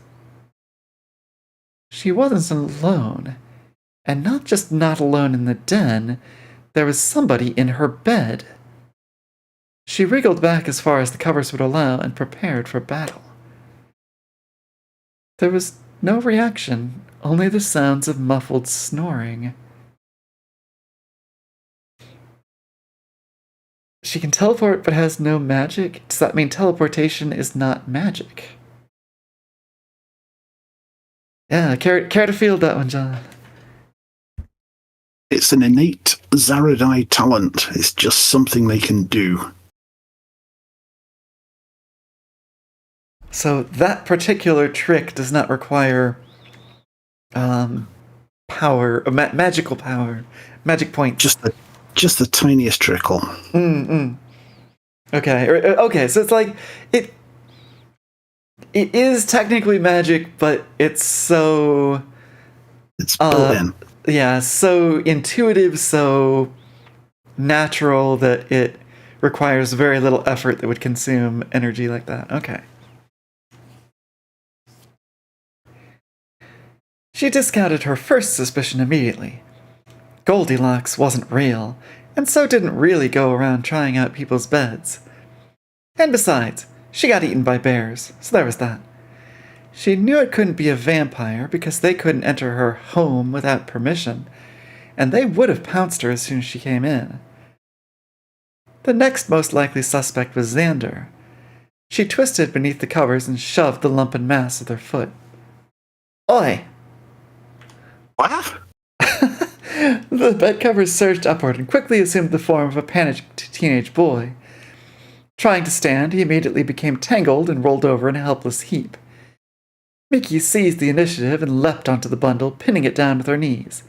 She wasn't alone, and not just not alone in the den, there was somebody in her bed. She wriggled back as far as the covers would allow and prepared for battle. There was no reaction, only the sounds of muffled snoring. She can teleport but has no magic? Does that mean teleportation is not magic? Yeah, care to field that one, John? It's an innate Zaradai talent. It's just something they can do. So that particular trick does not require power, magical power, magic points. Just the tiniest trickle. Okay, okay. So it's like it is technically magic, but it's built in. Yeah, so intuitive, so natural that it requires very little effort that would consume energy like that. Okay. She discounted her first suspicion immediately. Goldilocks wasn't real, and so didn't really go around trying out people's beds. And besides, she got eaten by bears, so there was that. She knew it couldn't be a vampire because they couldn't enter her home without permission, and they would have pounced her as soon as she came in. The next most likely suspect was Xander. She twisted beneath the covers and shoved the lumpen mass with her foot. Oi! What? The bed covers surged upward and quickly assumed the form of a panicked teenage boy. Trying to stand, he immediately became tangled and rolled over in a helpless heap. Mickey seized the initiative and leapt onto the bundle, pinning it down with her knees.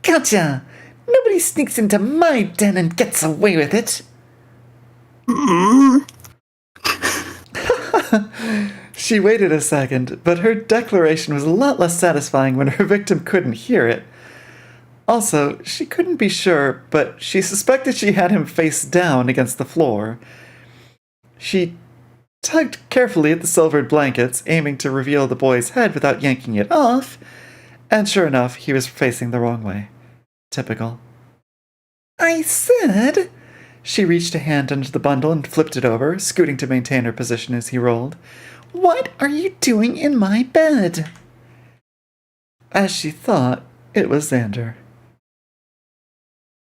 Gotcha! Nobody sneaks into my den and gets away with it. She waited a second, but her declaration was a lot less satisfying when her victim couldn't hear it. Also, she couldn't be sure, but she suspected she had him face down against the floor. She tugged carefully at the silvered blankets, aiming to reveal the boy's head without yanking it off, and sure enough, he was facing the wrong way. Typical. I said... She reached a hand under the bundle and flipped it over, scooting to maintain her position as he rolled. What are you doing in my bed? As she thought, it was Xander.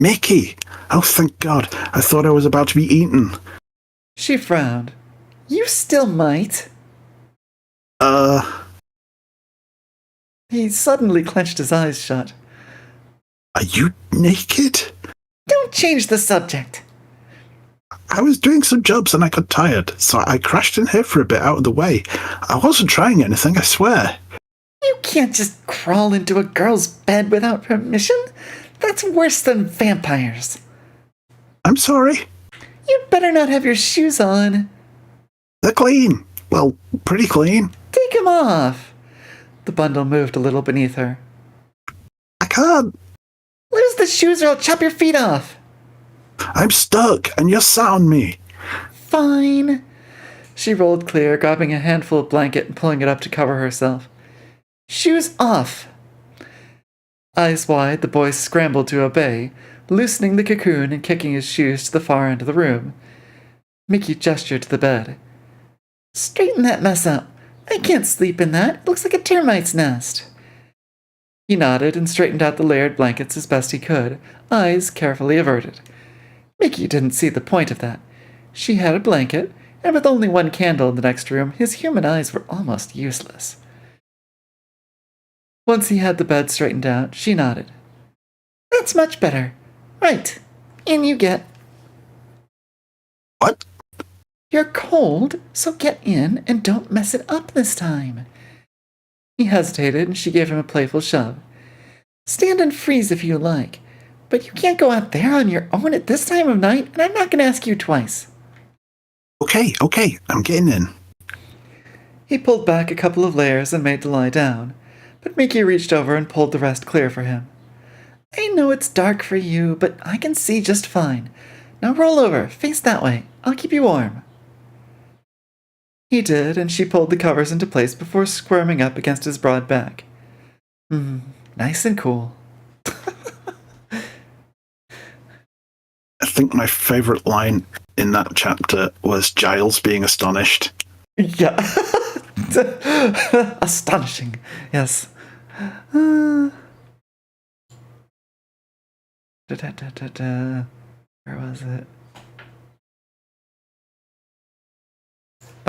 Mickey! Oh, thank God. I thought I was about to be eaten. She frowned. You still might. He suddenly clenched his eyes shut. Are you naked? Don't change the subject. I was doing some jobs and I got tired, so I crashed in here for a bit out of the way. I wasn't trying anything, I swear. You can't just crawl into a girl's bed without permission. That's worse than vampires. I'm sorry. You'd better not have your shoes on. They're clean. Well, pretty clean. Take them off. The bundle moved a little beneath her. I can't. Lose the shoes or I'll chop your feet off. I'm stuck, and you're sat on me. Fine. She rolled clear, grabbing a handful of blanket and pulling it up to cover herself. Shoes off. Eyes wide, the boy scrambled to obey, loosening the cocoon and kicking his shoes to the far end of the room. Mickey gestured to the bed. Straighten that mess up. I can't sleep in that. It looks like a termite's nest. He nodded and straightened out the layered blankets as best he could, eyes carefully averted. Mickey didn't see the point of that. She had a blanket, and with only one candle in the next room, his human eyes were almost useless. Once he had the bed straightened out, she nodded. That's much better. Right. In you get. What? You're cold, so get in and don't mess it up this time. He hesitated, and she gave him a playful shove. Stand and freeze if you like, but you can't go out there on your own at this time of night, and I'm not going to ask you twice. Okay, I'm getting in. He pulled back a couple of layers and made to lie down, but Mickey reached over and pulled the rest clear for him. I know it's dark for you, but I can see just fine. Now roll over, face that way. I'll keep you warm. He did, and she pulled the covers into place before squirming up against his broad back. Nice and cool. I think my favourite line in that chapter was Giles being astonished. Yeah. Astonishing, yes. Where was it?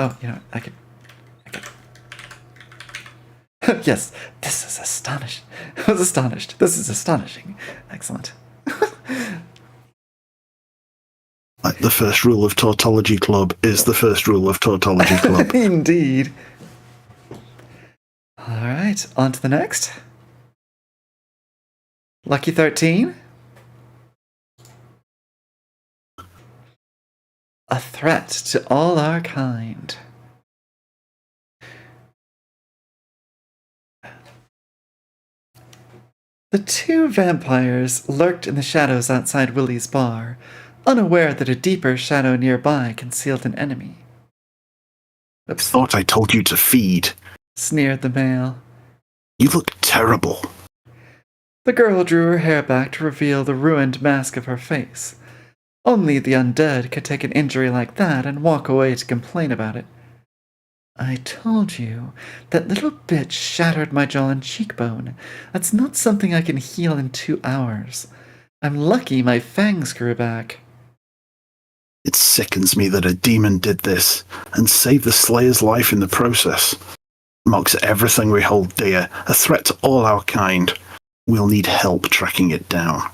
Oh, you know, I could. Yes, this is astonishing. I was astonished. This is astonishing. Excellent. Like the first rule of Tautology Club is the first rule of Tautology Club. Indeed. All right, on to the next. Lucky 13. A threat to all our kind. The two vampires lurked in the shadows outside Willie's bar, unaware that a deeper shadow nearby concealed an enemy. I thought I told you to feed. Sneered the male. You look terrible. The girl drew her hair back to reveal the ruined mask of her face. Only the undead could take an injury like that and walk away to complain about it. I told you, that little bitch shattered my jaw and cheekbone. That's not something I can heal in 2 hours. I'm lucky my fangs grew back. It sickens me that a demon did this, and saved the Slayer's life in the process. Mocks everything we hold dear, a threat to all our kind. We'll need help tracking it down.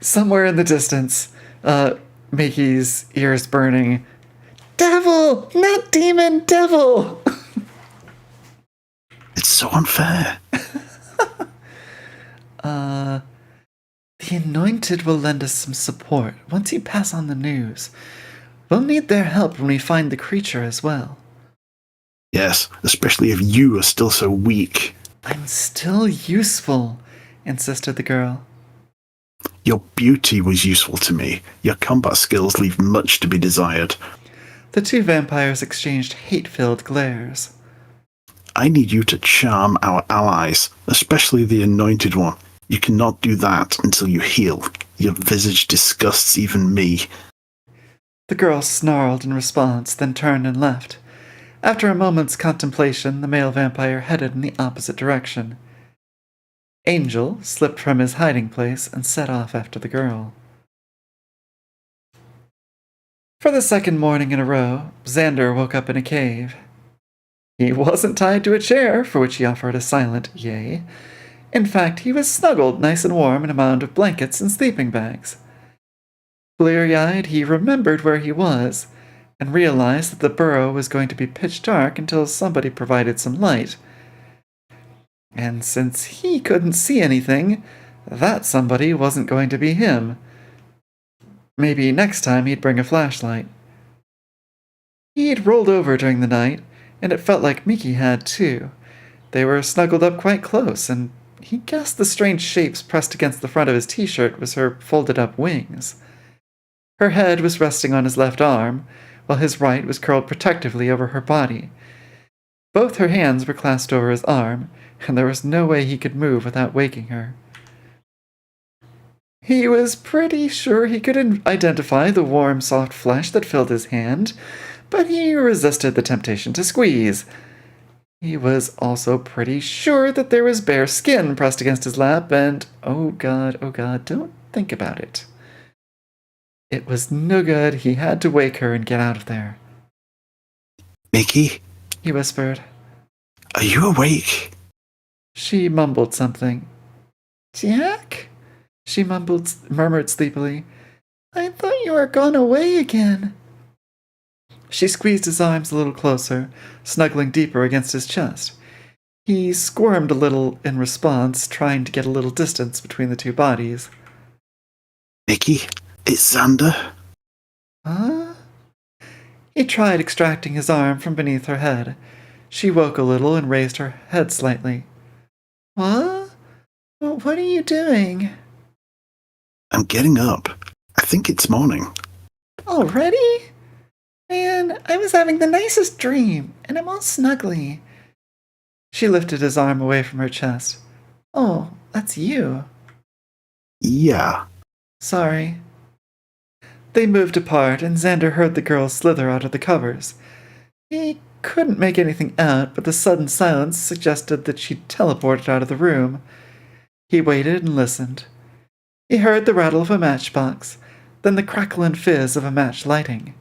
Somewhere in the distance, Mickey's ears burning. Devil! Not demon, devil! It's so unfair. The Anointed will lend us some support once you pass on the news. We'll need their help when we find the creature as well. Yes, especially if you are still so weak. I'm still useful, insisted the girl. Your beauty was useful to me. Your combat skills leave much to be desired. The two vampires exchanged hate-filled glares. I need you to charm our allies, especially the Anointed One. You cannot do that until you heal. Your visage disgusts even me. The girl snarled in response, then turned and left. After a moment's contemplation, the male vampire headed in the opposite direction. Angel slipped from his hiding place and set off after the girl. For the second morning in a row, Xander woke up in a cave. He wasn't tied to a chair, for which he offered a silent yay. In fact, he was snuggled nice and warm in a mound of blankets and sleeping bags. Bleary-eyed, he remembered where he was, and realized that the burrow was going to be pitch dark until somebody provided some light. And since he couldn't see anything, that somebody wasn't going to be him. Maybe next time he'd bring a flashlight. He'd rolled over during the night, and it felt like Miki had too. They were snuggled up quite close, and he guessed the strange shapes pressed against the front of his t-shirt was her folded-up wings. Her head was resting on his left arm, while his right was curled protectively over her body. Both her hands were clasped over his arm, and there was no way he could move without waking her. He was pretty sure he could identify the warm, soft flesh that filled his hand, but he resisted the temptation to squeeze. He was also pretty sure that there was bare skin pressed against his lap, and oh god, don't think about it. It was no good. He had to wake her and get out of there. Miki, He whispered. are you awake? She mumbled something. Jack? She murmured sleepily. I thought you were gone away again. She squeezed his arms a little closer, snuggling deeper against his chest. He squirmed a little in response, trying to get a little distance between the two bodies. Miki, it's Xander. Huh? He tried extracting his arm from beneath her head. She woke a little and raised her head slightly. What? What are you doing? I'm getting up. I think it's morning. Already? Man, I was having the nicest dream, and I'm all snuggly. She lifted his arm away from her chest. Oh, that's you. Yeah. Sorry. They moved apart, and Xander heard the girl slither out of the covers. He couldn't make anything out, but the sudden silence suggested that she'd teleported out of the room. He waited and listened. He heard the rattle of a matchbox, then the crackle and fizz of a match lighting.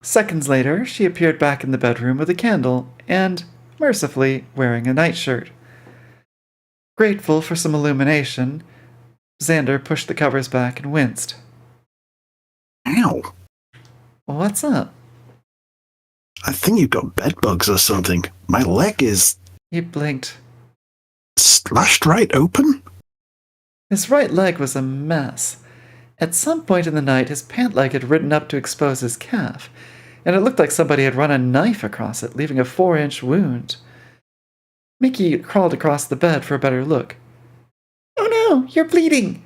Seconds later, she appeared back in the bedroom with a candle and, mercifully, wearing a nightshirt. Grateful for some illumination, Xander pushed the covers back and winced. Ow. What's up? I think you've got bedbugs or something. My leg is He blinked. slashed right open. His right leg was a mess. At some point in the night, his pant leg had ridden up to expose his calf, and it looked like somebody had run a knife across it, leaving a 4-inch wound. Mickey crawled across the bed for a better look. Oh no, you're bleeding!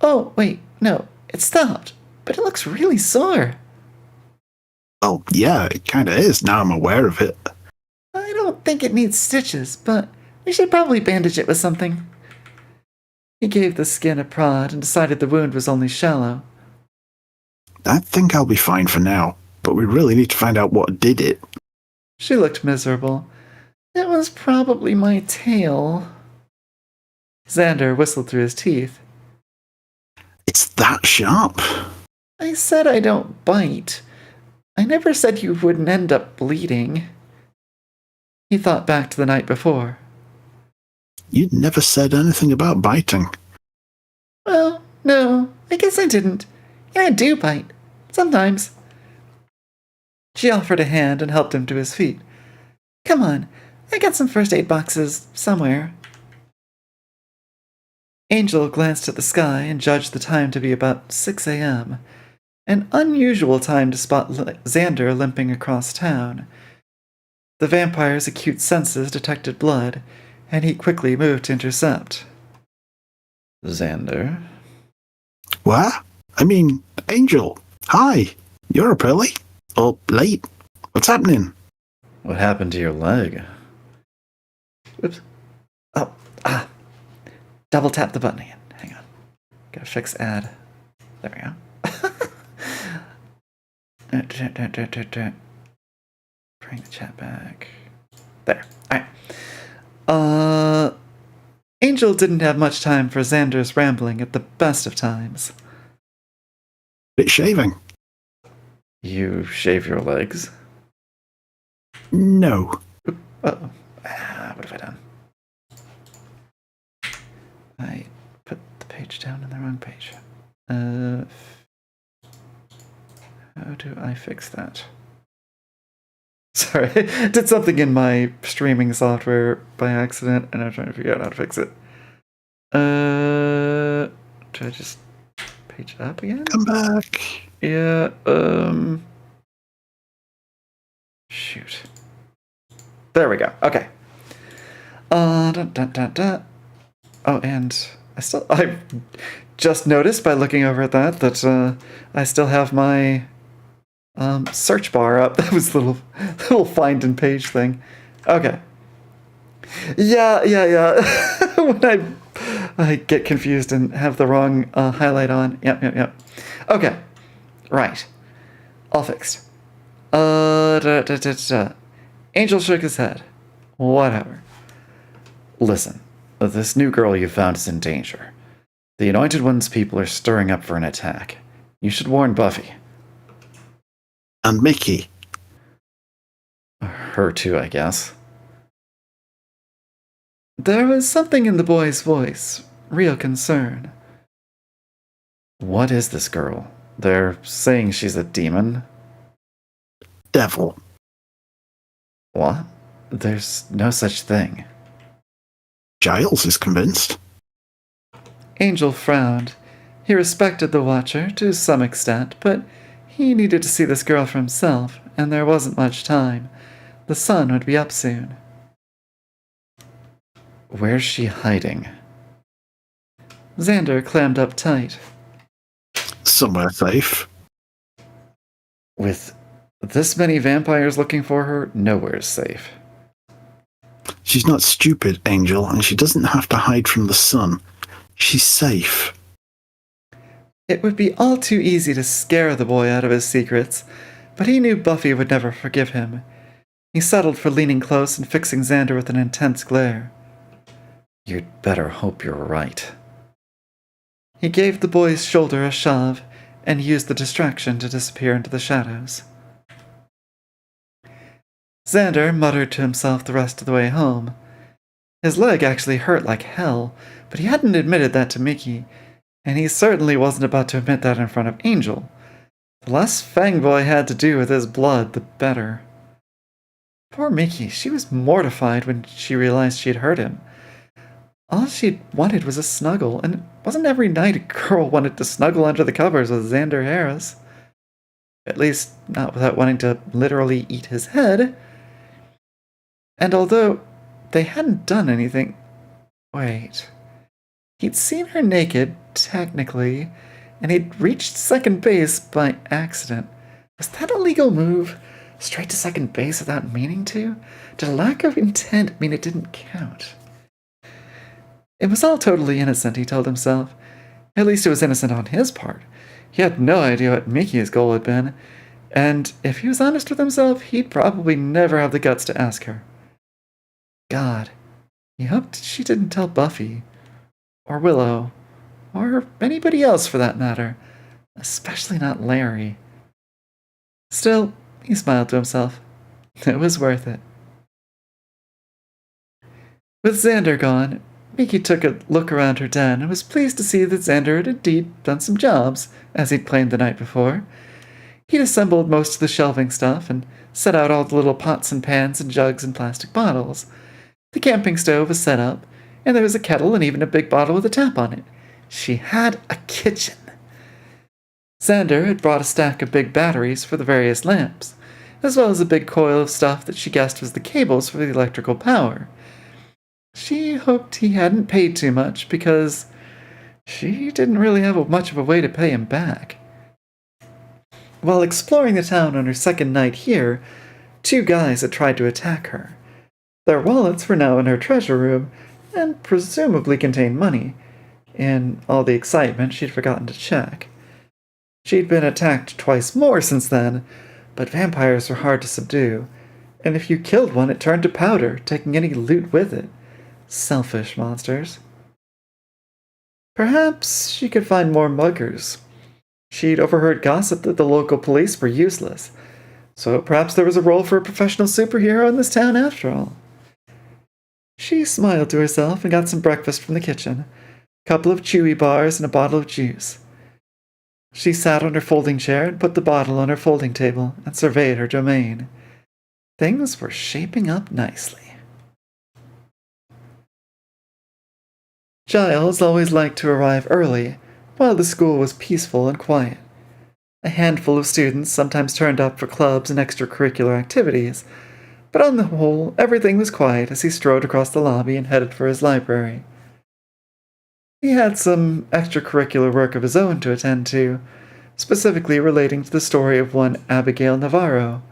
Oh, wait, no, it stopped, but it looks really sore. Well, yeah, it kinda is, now I'm aware of it. I don't think it needs stitches, but we should probably bandage it with something. He gave the skin a prod and decided the wound was only shallow. I think I'll be fine for now, but we really need to find out what did it. She looked miserable. It was probably my tail. Xander whistled through his teeth. It's that sharp. I said I don't bite. I never said you wouldn't end up bleeding. He thought back to the night before. You never said anything about biting. Well, no, I guess I didn't. Yeah, I do bite. Sometimes. She offered a hand and helped him to his feet. Come on, I got some first aid boxes somewhere. Angel glanced at the sky and judged the time to be about 6 a.m., an unusual time to spot Xander limping across town. The vampire's acute senses detected blood, and he quickly moved to intercept. Xander? What? I mean, Angel, hi. You're up early? Or late? What's happening? What happened to your leg? Oops. Oh, double tap the button again. Hang on. Gotta fix ad. There we go. Bring the chat back. There. Alright. Angel didn't have much time for Xander's rambling at the best of times. Bit shaving? You shave your legs? No. Uh-oh. What have I done? I put the page down in the wrong page. How do I fix that? Sorry, did something in my streaming software by accident, and I'm trying to figure out how to fix it. Do I just page up again? Come back. Yeah, shoot. There we go. Okay. Oh, and I just noticed by looking over at that I still have my search bar up. That was the little find and page thing. Okay. Yeah. When I get confused and have the wrong highlight on. Yep. Okay. Right. All fixed. Angel shook his head. Whatever. Listen, this new girl you found is in danger. The Anointed One's people are stirring up for an attack. You should warn Buffy. And Mickey. Her too, I guess. There was something in the boy's voice. Real concern. What is this girl? They're saying she's a demon? Devil. What? There's no such thing. Giles is convinced. Angel frowned. He respected the Watcher to some extent, but he needed to see this girl for himself, and there wasn't much time. The sun would be up soon. Where's she hiding? Xander clammed up tight. Somewhere safe. With this many vampires looking for her, nowhere's safe. She's not stupid, Angel, and she doesn't have to hide from the sun. She's safe. It would be all too easy to scare the boy out of his secrets, but he knew Buffy would never forgive him. He settled for leaning close and fixing Xander with an intense glare. You'd better hope you're right. He gave the boy's shoulder a shove and used the distraction to disappear into the shadows. Xander muttered to himself the rest of the way home. His leg actually hurt like hell, but he hadn't admitted that to Mickey, and he certainly wasn't about to admit that in front of Angel. The less Fangboy had to do with his blood, the better. Poor Mickey, she was mortified when she realized she'd hurt him. All she'd wanted was a snuggle, and it wasn't every night a girl wanted to snuggle under the covers with Xander Harris. At least, not without wanting to literally eat his head. And although they hadn't done anything... Wait. He'd seen her naked, technically, and he'd reached second base by accident. Was that a legal move? Straight to second base without meaning to? Did a lack of intent mean it didn't count? It was all totally innocent, he told himself. At least it was innocent on his part. He had no idea what Mickey's goal had been, and if he was honest with himself, he'd probably never have the guts to ask her. God, he hoped she didn't tell Buffy, or Willow, or anybody else for that matter, especially not Larry. Still, he smiled to himself. It was worth it. With Xander gone, Mickey took a look around her den and was pleased to see that Xander had indeed done some jobs, as he'd claimed the night before. He'd assembled most of the shelving stuff and set out all the little pots and pans and jugs and plastic bottles. The camping stove was set up, and there was a kettle and even a big bottle with a tap on it. She had a kitchen. Xander had brought a stack of big batteries for the various lamps, as well as a big coil of stuff that she guessed was the cables for the electrical power. She hoped he hadn't paid too much because she didn't really have much of a way to pay him back. While exploring the town on her second night here, 2 guys had tried to attack her. Their wallets were now in her treasure room and presumably contained money. In all the excitement, she'd forgotten to check. She'd been attacked twice more since then, but vampires were hard to subdue, and if you killed one, it turned to powder, taking any loot with it. Selfish monsters. Perhaps she could find more muggers. She'd overheard gossip that the local police were useless, so perhaps there was a role for a professional superhero in this town after all. She smiled to herself and got some breakfast from the kitchen, a couple of chewy bars and a bottle of juice. She sat on her folding chair and put the bottle on her folding table and surveyed her domain. Things were shaping up nicely. Giles always liked to arrive early, while the school was peaceful and quiet. A handful of students sometimes turned up for clubs and extracurricular activities, but on the whole, everything was quiet as he strode across the lobby and headed for his library. He had some extracurricular work of his own to attend to, specifically relating to the story of one Abigail Navarro,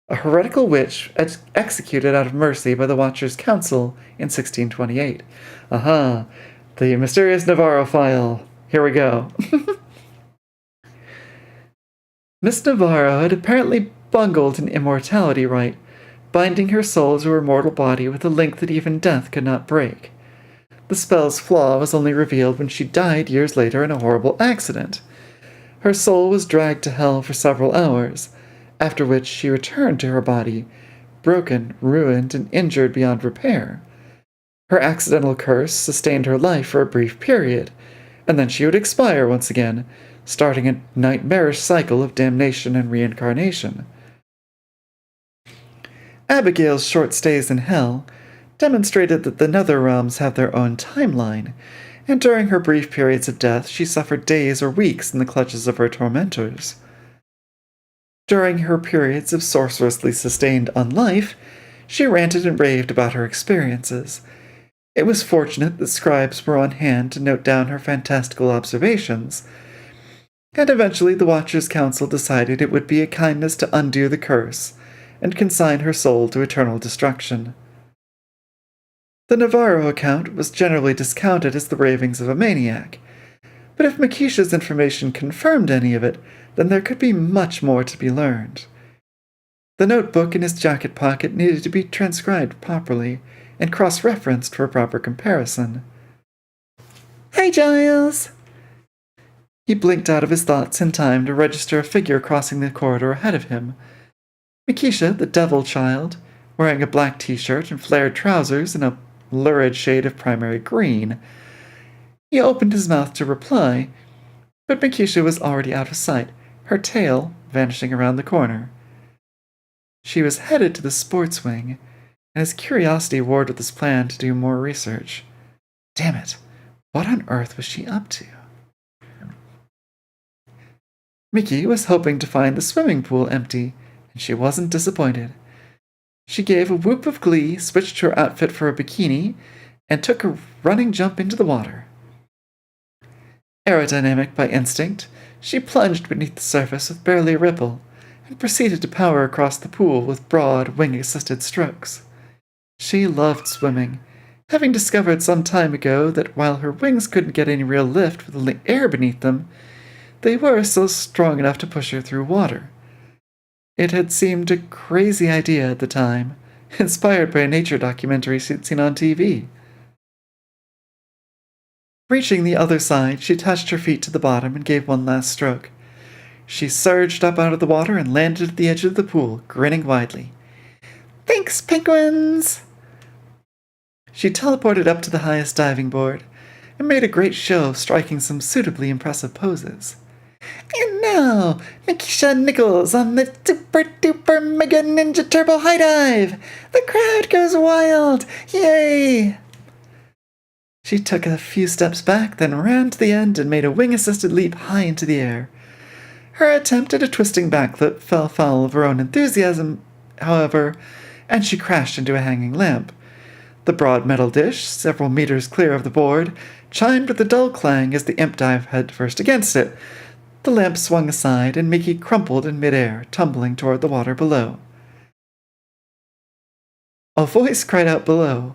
a heretical witch executed out of mercy by the Watcher's Council in 1628. Aha! The mysterious Navarro file. Here we go. Miss Navarro had apparently bungled an immortality rite, binding her soul to her mortal body with a link that even death could not break. The spell's flaw was only revealed when she died years later in a horrible accident. Her soul was dragged to hell for several hours, after which she returned to her body, broken, ruined, and injured beyond repair. Her accidental curse sustained her life for a brief period, and then she would expire once again, starting a nightmarish cycle of damnation and reincarnation. Abigail's short stays in hell demonstrated that the nether realms have their own timeline, and during her brief periods of death she suffered days or weeks in the clutches of her tormentors. During her periods of sorcerously sustained unlife, she ranted and raved about her experiences. It was fortunate that scribes were on hand to note down her fantastical observations, and eventually the Watcher's Council decided it would be a kindness to undo the curse and consign her soul to eternal destruction. The Navarro account was generally discounted as the ravings of a maniac, but if Makisha's information confirmed any of it, then there could be much more to be learned. The notebook in his jacket pocket needed to be transcribed properly and cross-referenced for proper comparison. "Hey, Giles!" He blinked out of his thoughts in time to register a figure crossing the corridor ahead of him. Makisha, the devil child, wearing a black t-shirt and flared trousers in a lurid shade of primary green. He opened his mouth to reply, but Makisha was already out of sight, her tail vanishing around the corner. She was headed to the sports wing, and his curiosity warred with his plan to do more research. Damn it, what on earth was she up to? Mickey was hoping to find the swimming pool empty, and she wasn't disappointed. She gave a whoop of glee, switched her outfit for a bikini, and took a running jump into the water. Aerodynamic by instinct, she plunged beneath the surface with barely a ripple, and proceeded to power across the pool with broad, wing-assisted strokes. She loved swimming, having discovered some time ago that while her wings couldn't get any real lift with the air beneath them, they were still strong enough to push her through water. It had seemed a crazy idea at the time, inspired by a nature documentary she'd seen on TV. Reaching the other side, she touched her feet to the bottom and gave one last stroke. She surged up out of the water and landed at the edge of the pool, grinning widely. "Thanks, penguins!" She teleported up to the highest diving board and made a great show of striking some suitably impressive poses. "And now, Makisha Nichols on the super duper mega ninja turbo high dive! The crowd goes wild! Yay!" She took a few steps back, then ran to the end and made a wing-assisted leap high into the air. Her attempt at a twisting backflip fell foul of her own enthusiasm, however, and she crashed into a hanging lamp. The broad metal dish, several meters clear of the board, chimed with a dull clang as the imp dived headfirst against it. The lamp swung aside, and Mickey crumpled in midair, tumbling toward the water below. A voice cried out below.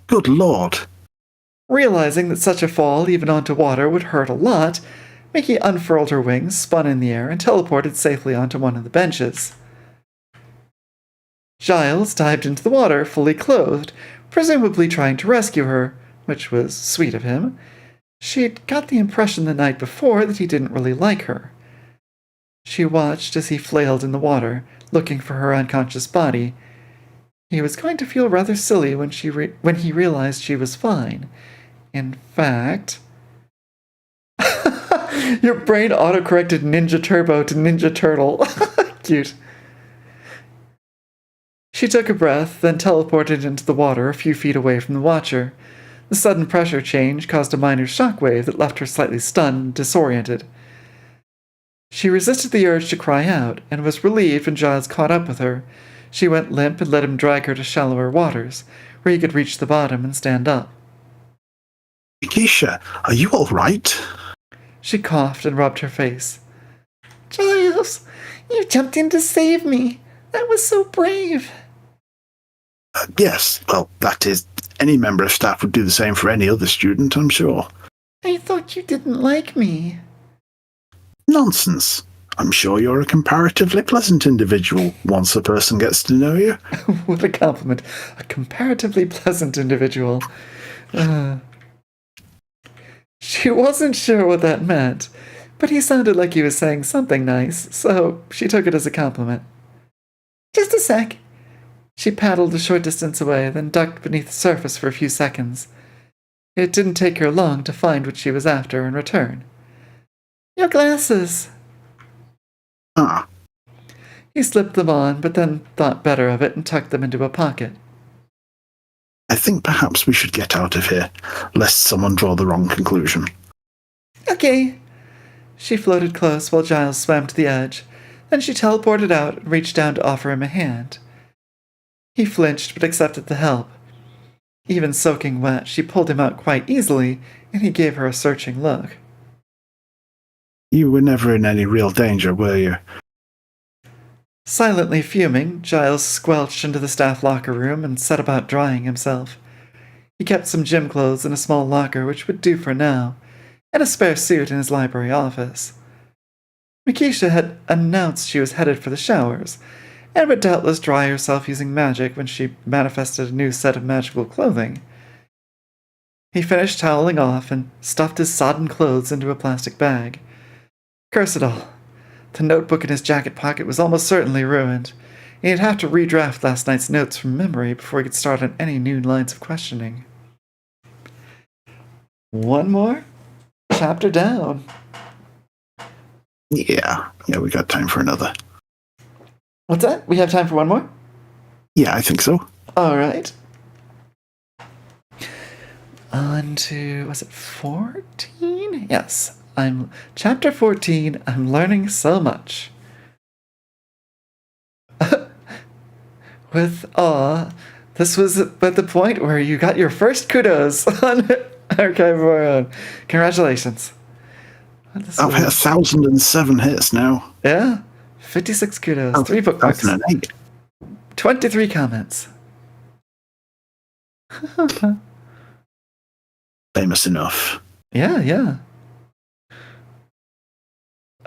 Good Lord. Realizing that such a fall, even onto water, would hurt a lot, Mickey unfurled her wings, spun in the air, and teleported safely onto one of the benches. Giles dived into the water, fully clothed, presumably trying to rescue her, which was sweet of him. She'd got the impression the night before that he didn't really like her. She watched as he flailed in the water, looking for her unconscious body. He was going to feel rather silly when he realized she was fine. In fact... Your brain autocorrected Ninja Turbo to Ninja Turtle. Cute. She took a breath, then teleported into the water a few feet away from the Watcher. The sudden pressure change caused a minor shockwave that left her slightly stunned and disoriented. She resisted the urge to cry out, and was relieved when Giles caught up with her. She went limp and let him drag her to shallower waters, where he could reach the bottom and stand up. Keisha, are you all right? She coughed and rubbed her face. Giles, you jumped in to save me. That was so brave. Yes, well, that is, any member of staff would do the same for any other student, I'm sure. I thought you didn't like me. Nonsense. I'm sure you're a comparatively pleasant individual once a person gets to know you. What a compliment. A comparatively pleasant individual. She wasn't sure what that meant, but he sounded like he was saying something nice, so she took it as a compliment. Just a sec. She paddled a short distance away, then ducked beneath the surface for a few seconds. It didn't take her long to find what she was after and return. Your glasses. Ah. He slipped them on, but then thought better of it and tucked them into a pocket. I think perhaps we should get out of here, lest someone draw the wrong conclusion. Okay. She floated close while Giles swam to the edge. Then she teleported out and reached down to offer him a hand. He flinched but accepted the help. Even soaking wet, she pulled him out quite easily, and he gave her a searching look. You were never in any real danger, were you? Silently fuming, Giles squelched into the staff locker room and set about drying himself. He kept some gym clothes in a small locker, which would do for now, and a spare suit in his library office. Mikisha had announced she was headed for the showers, and would doubtless dry herself using magic when she manifested a new set of magical clothing. He finished toweling off and stuffed his sodden clothes into a plastic bag. Curse it all. The notebook in his jacket pocket was almost certainly ruined. He'd have to redraft last night's notes from memory before he could start on any new lines of questioning. One more chapter down. Yeah, we got time for another. What's that? We have time for one more? Yeah, I think so. All right. On to, was it 14? Yes. Chapter 14, I'm learning so much. With awe, this was at the point where you got your first kudos on Archive of Our Own. Congratulations. I've hit 1,007 hits now. Yeah, 56 kudos, 3 bookmarks, 1,008. 23 comments. Famous enough. Yeah.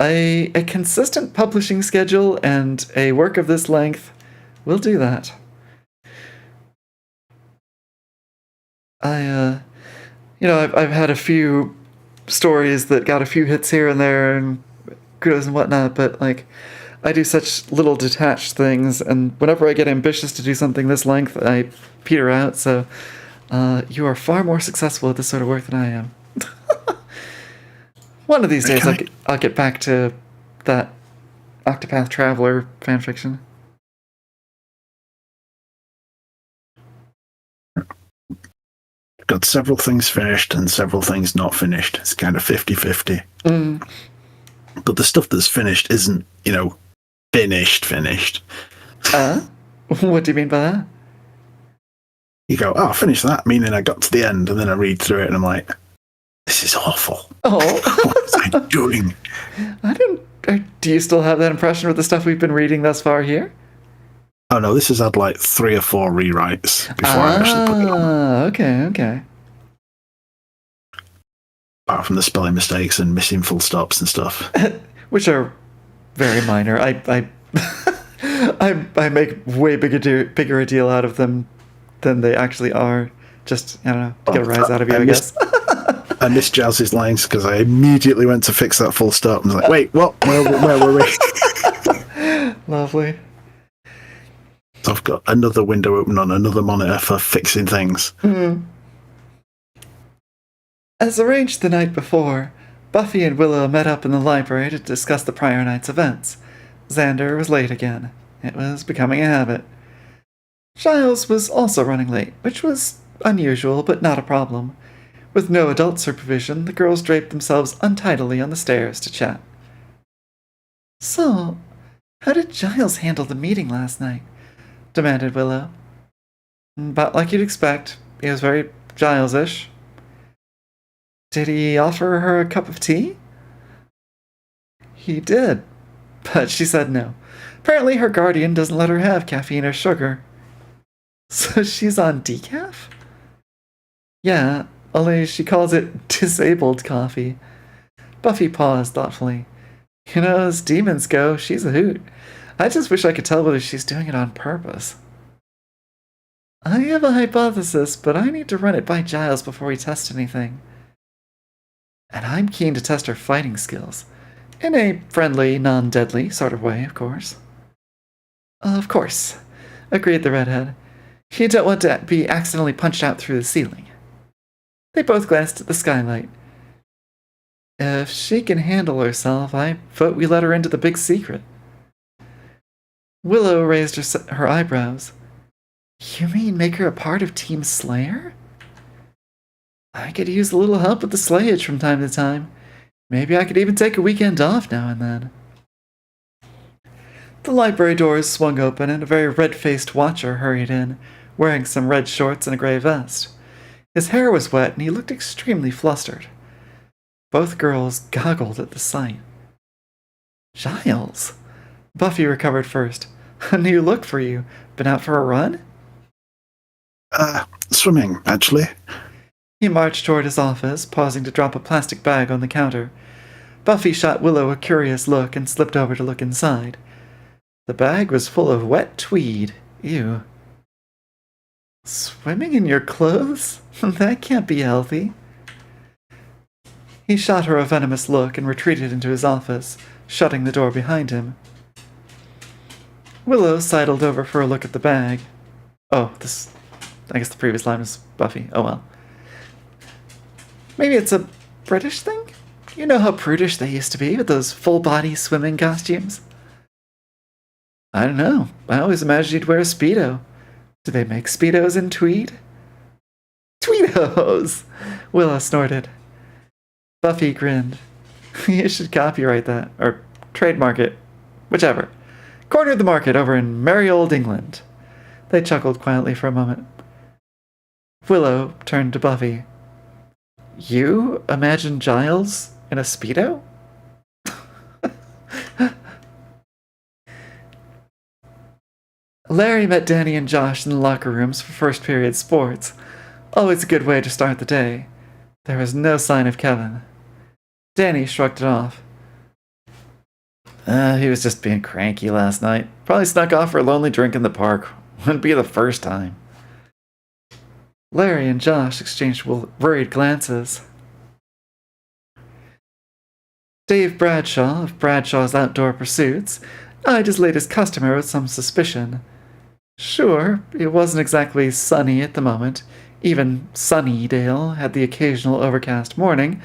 A consistent publishing schedule and a work of this length will do that. I've had a few stories that got a few hits here and there and kudos and whatnot, but I do such little detached things, and whenever I get ambitious to do something this length, I peter out, so you are far more successful at this sort of work than I am. One of these days I'll get back to that Octopath Traveler fanfiction. got several things finished and several things not finished. It's kind of 50-50. But the stuff that's finished isn't, finished. What do you mean by that? You go, I finished that, meaning I got to the end, and then I read through it and I'm like, this is awful. Oh. What was I doing? Do you still have that impression with the stuff we've been reading thus far here? Oh no, this has had like 3 or 4 rewrites before I actually put it on. Okay. Apart from the spelling mistakes and missing full stops and stuff. Which are very minor. I make way bigger a deal out of them than they actually are. Just, I don't know, to get a rise out of you, I guess. I missed Jazzy's lines because I immediately went to fix that full stop and was like, wait, what? Where were we? Lovely. So I've got another window open on another monitor for fixing things. As arranged the night before, Buffy and Willow met up in the library to discuss the prior night's events. Xander was late again. It was becoming a habit. Giles was also running late, which was unusual but not a problem. With no adult supervision, the girls draped themselves untidily on the stairs to chat. So, how did Giles handle the meeting last night? Demanded Willow. About like you'd expect. He was very Giles-ish. Did he offer her a cup of tea? He did, but she said no. Apparently her guardian doesn't let her have caffeine or sugar. So she's on decaf? Yeah, only she calls it disabled coffee. Buffy paused thoughtfully. As demons go, she's a hoot. I just wish I could tell whether she's doing it on purpose. I have a hypothesis, but I need to run it by Giles before we test anything. And I'm keen to test her fighting skills. In a friendly, non-deadly sort of way, of course. Of course, agreed the redhead. You don't want to be accidentally punched out through the ceiling. They both glanced at the skylight. If she can handle herself, I vote we let her into the big secret. Willow raised her eyebrows. You mean make her a part of Team Slayer? I could use a little help with the slayage from time to time. Maybe I could even take a weekend off now and then. The library doors swung open and a very red-faced watcher hurried in, wearing some red shorts and a gray vest. His hair was wet and he looked extremely flustered. Both girls goggled at the sight. Giles! Buffy recovered first. A new look for you. Been out for a run? Swimming, actually. He marched toward his office, pausing to drop a plastic bag on the counter. Buffy shot Willow a curious look and slipped over to look inside. The bag was full of wet tweed. Ew. Swimming in your clothes? That can't be healthy. He shot her a venomous look and retreated into his office, shutting the door behind him. Willow sidled over for a look at the bag. Oh, I guess the previous line was Buffy. Oh well. Maybe it's a British thing? You know how prudish they used to be with those full-body swimming costumes? I don't know. I always imagined you'd wear a Speedo. Do they make Speedos in tweed? Tweedos! Willow snorted. Buffy grinned. You should copyright that. Or trademark it. Whichever. Corner the market over in merry old England. They chuckled quietly for a moment. Willow turned to Buffy. You imagine Giles in a Speedo? Larry met Danny and Josh in the locker rooms for first period sports. Always a good way to start the day. There was no sign of Kevin. Danny shrugged it off. He was just being cranky last night. Probably snuck off for a lonely drink in the park. Wouldn't be the first time. Larry and Josh exchanged worried glances. Dave Bradshaw of Bradshaw's Outdoor Pursuits eyed his latest customer with some suspicion. Sure, it wasn't exactly sunny at the moment. Even Sunnydale had the occasional overcast morning,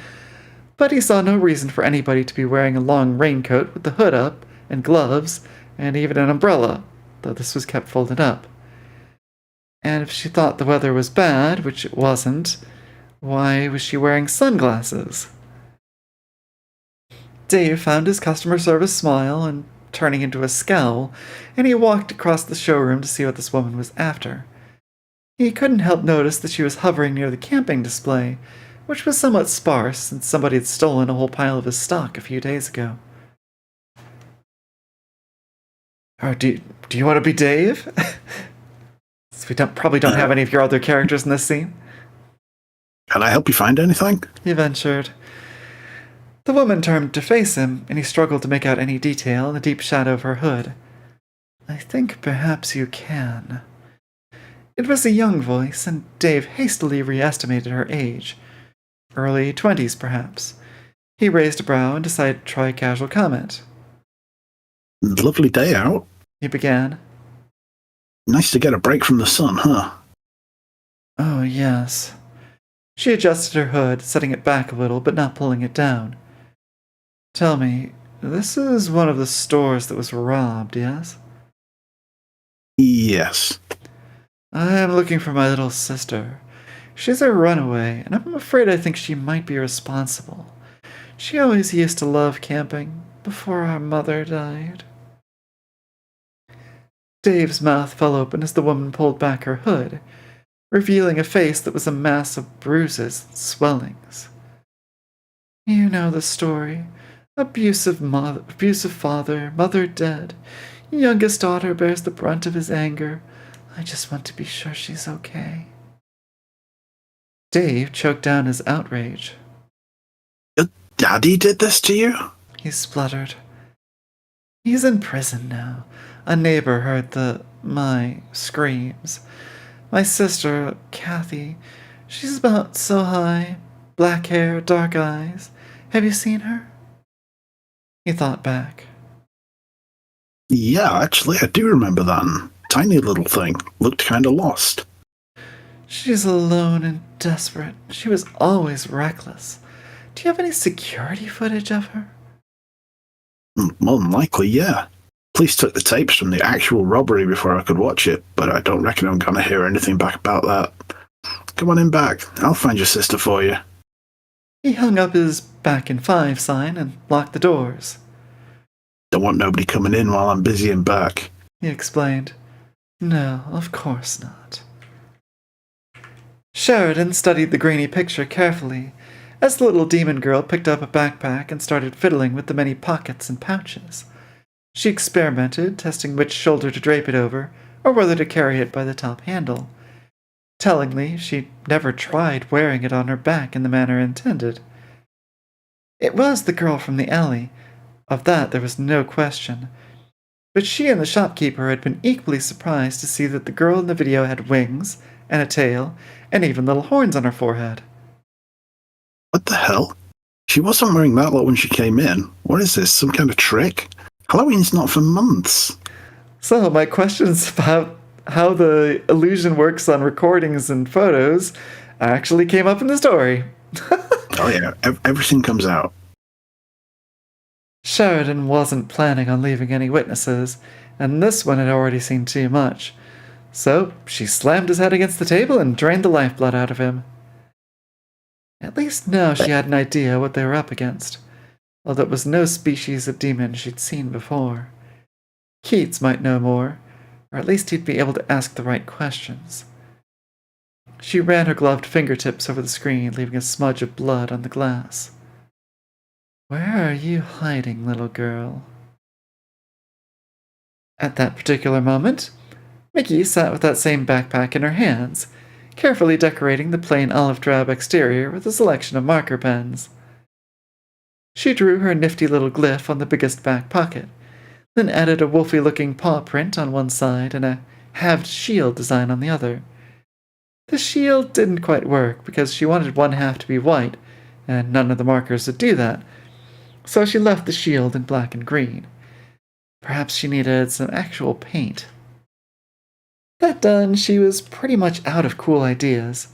but he saw no reason for anybody to be wearing a long raincoat with the hood up, and gloves, and even an umbrella, though this was kept folded up. And if she thought the weather was bad, which it wasn't, Why was she wearing sunglasses? Dave found his customer service smile and turning into a scowl, and he walked across the showroom to see what this woman was after. He couldn't help notice that she was hovering near the camping display, which was somewhat sparse since somebody had stolen a whole pile of his stock a few days ago. Oh, do you want to be Dave? So we probably don't have any of your other characters in this scene. Can I help you find anything? He ventured. The woman turned to face him, and he struggled to make out any detail in the deep shadow of her hood. I think perhaps you can. It was a young voice, and Dave hastily re-estimated her age. Early 20s, perhaps. He raised a brow and decided to try a casual comment. Lovely day out. He began. Nice to get a break from the sun, huh? Oh, yes. She adjusted her hood, setting it back a little, but not pulling it down. Tell me, this is one of the stores that was robbed, yes? Yes. I am looking for my little sister. She's a runaway, and I'm afraid I think she might be responsible. She always used to love camping, before our mother died. Dave's mouth fell open as the woman pulled back her hood, revealing a face that was a mass of bruises and swellings. You know the story. Abusive father, mother dead. Youngest daughter bears the brunt of his anger. I just want to be sure she's okay. Dave choked down his outrage. Your daddy did this to you? He spluttered. He's in prison now. A neighbor heard my screams. My sister, Kathy, she's about so high. Black hair, dark eyes. Have you seen her? He thought back. Yeah, actually, I do remember that. Tiny little thing. Looked kinda lost. She's alone and desperate. She was always reckless. Do you have any security footage of her? More than likely, yeah. Police took the tapes from the actual robbery before I could watch it, but I don't reckon I'm gonna hear anything back about that. Come on in back. I'll find your sister for you. He hung up his back in 5 sign and locked the doors. Don't want nobody coming in while I'm busy in back. He explained. No, of course not. Sheridan studied the grainy picture carefully as the little demon girl picked up a backpack and started fiddling with the many pockets and pouches. She experimented, testing which shoulder to drape it over, or whether to carry it by the top handle. Tellingly, she never tried wearing it on her back in the manner intended. It was the girl from the alley. Of that there was no question. But she and the shopkeeper had been equally surprised to see that the girl in the video had wings, and a tail, and even little horns on her forehead. What the hell? She wasn't wearing that lot when she came in. What is this, some kind of trick? Halloween's not for months. So, my questions about how the illusion works on recordings and photos actually came up in the story. Oh yeah, everything comes out. Sheridan wasn't planning on leaving any witnesses, and this one had already seen too much. So, she slammed his head against the table and drained the lifeblood out of him. At least now she had an idea what they were up against, although it was no species of demon she'd seen before. Keats might know more, or at least he'd be able to ask the right questions. She ran her gloved fingertips over the screen, leaving a smudge of blood on the glass. Where are you hiding, little girl? At that particular moment, Mickey sat with that same backpack in her hands, carefully decorating the plain olive drab exterior with a selection of marker pens. She drew her nifty little glyph on the biggest back pocket, then added a wolfy-looking paw print on one side and a halved shield design on the other. The shield didn't quite work because she wanted one half to be white, and none of the markers would do that, so she left the shield in black and green. Perhaps she needed some actual paint. That done, she was pretty much out of cool ideas,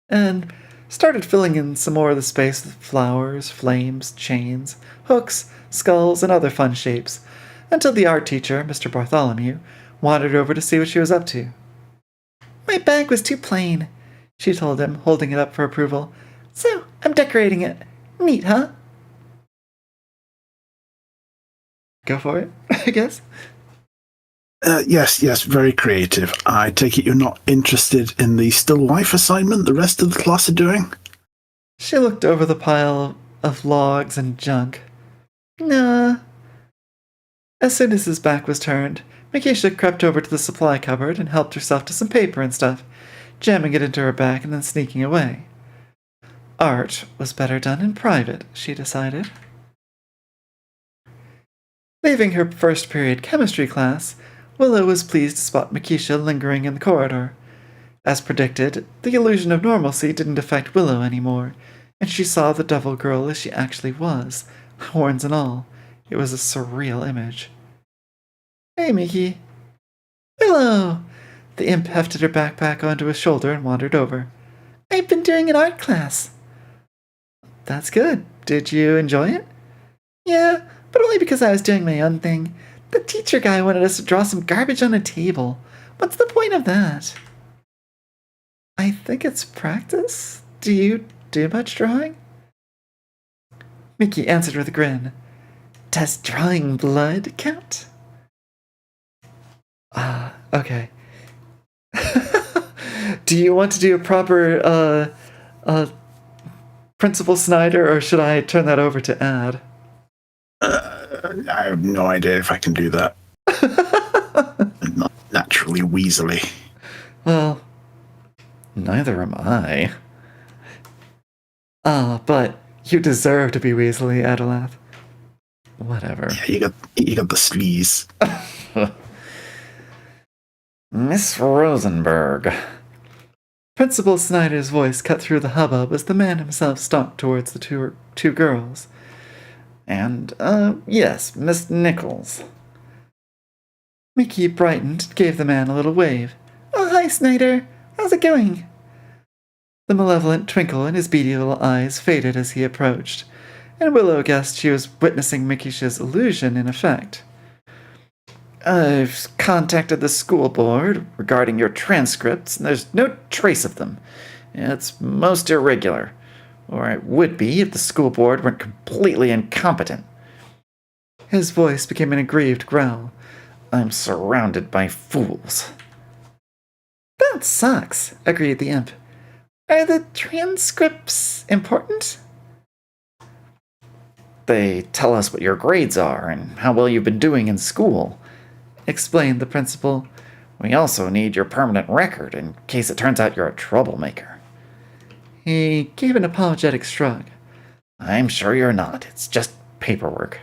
and started filling in some more of the space with flowers, flames, chains, hooks, skulls, and other fun shapes, until the art teacher, Mr. Bartholomew, wandered over to see what she was up to. My bag was too plain. she told him, holding it up for approval. So, I'm decorating it. Neat, huh? Go for it, I guess. Yes, very creative. I take it you're not interested in the still life assignment the rest of the class are doing? She looked over the pile of logs and junk. Nah. As soon as his back was turned, Makisha crept over to the supply cupboard and helped herself to some paper and stuff, jamming it into her bag and then sneaking away. Art was better done in private, she decided. Leaving her first period chemistry class, Willow was pleased to spot Makisha lingering in the corridor. As predicted, the illusion of normalcy didn't affect Willow anymore, and she saw the devil girl as she actually was, horns and all. It was a surreal image. Hey, Miki. Willow! The imp hefted her backpack onto his shoulder and wandered over. I've been doing an art class. That's good. Did you enjoy it? Yeah, but only because I was doing my own thing. The teacher guy wanted us to draw some garbage on a table. What's the point of that? I think it's practice. Do you do much drawing? Mickey answered with a grin. Does drawing blood count? Okay. Do you want to do a proper, Principal Snyder, or should I turn that over to Ad? I have no idea if I can do that. I'm not naturally weaselly. Well, Neither am I. but you deserve to be Weasley, Adelath. Whatever. Yeah, you got the sleaze. Miss Rosenberg. Principal Snyder's voice cut through the hubbub as the man himself stalked towards the two girls. And, yes, Miss Nichols. Mickey brightened and gave the man a little wave. Oh, hi, Snyder. How's it going? The malevolent twinkle in his beady little eyes faded as he approached, and Willow guessed she was witnessing Mikisha's illusion in effect. I've contacted the school board regarding your transcripts, and there's no trace of them. It's most irregular. Or it would be if the school board weren't completely incompetent. His voice became an aggrieved growl. I'm surrounded by fools. That sucks, agreed the imp. Are the transcripts important? They tell us what your grades are and how well you've been doing in school, explained the principal. We also need your permanent record in case it turns out you're a troublemaker. He gave an apologetic shrug. I'm sure you're not. It's just paperwork.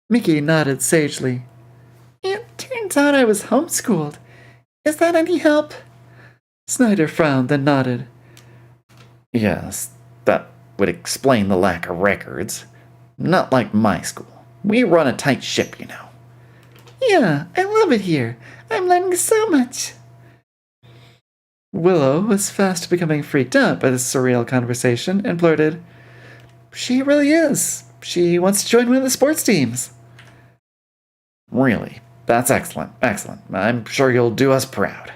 Mickey nodded sagely. It turns out I was homeschooled. Is that any help? Snyder frowned, then nodded. Yes, that would explain the lack of records. Not like my school. We run a tight ship, you know. Yeah, I love it here. I'm learning so much. Willow was fast becoming freaked out by this surreal conversation and blurted, She really is. She wants to join one of the sports teams. Really? That's excellent. Excellent. I'm sure you'll do us proud.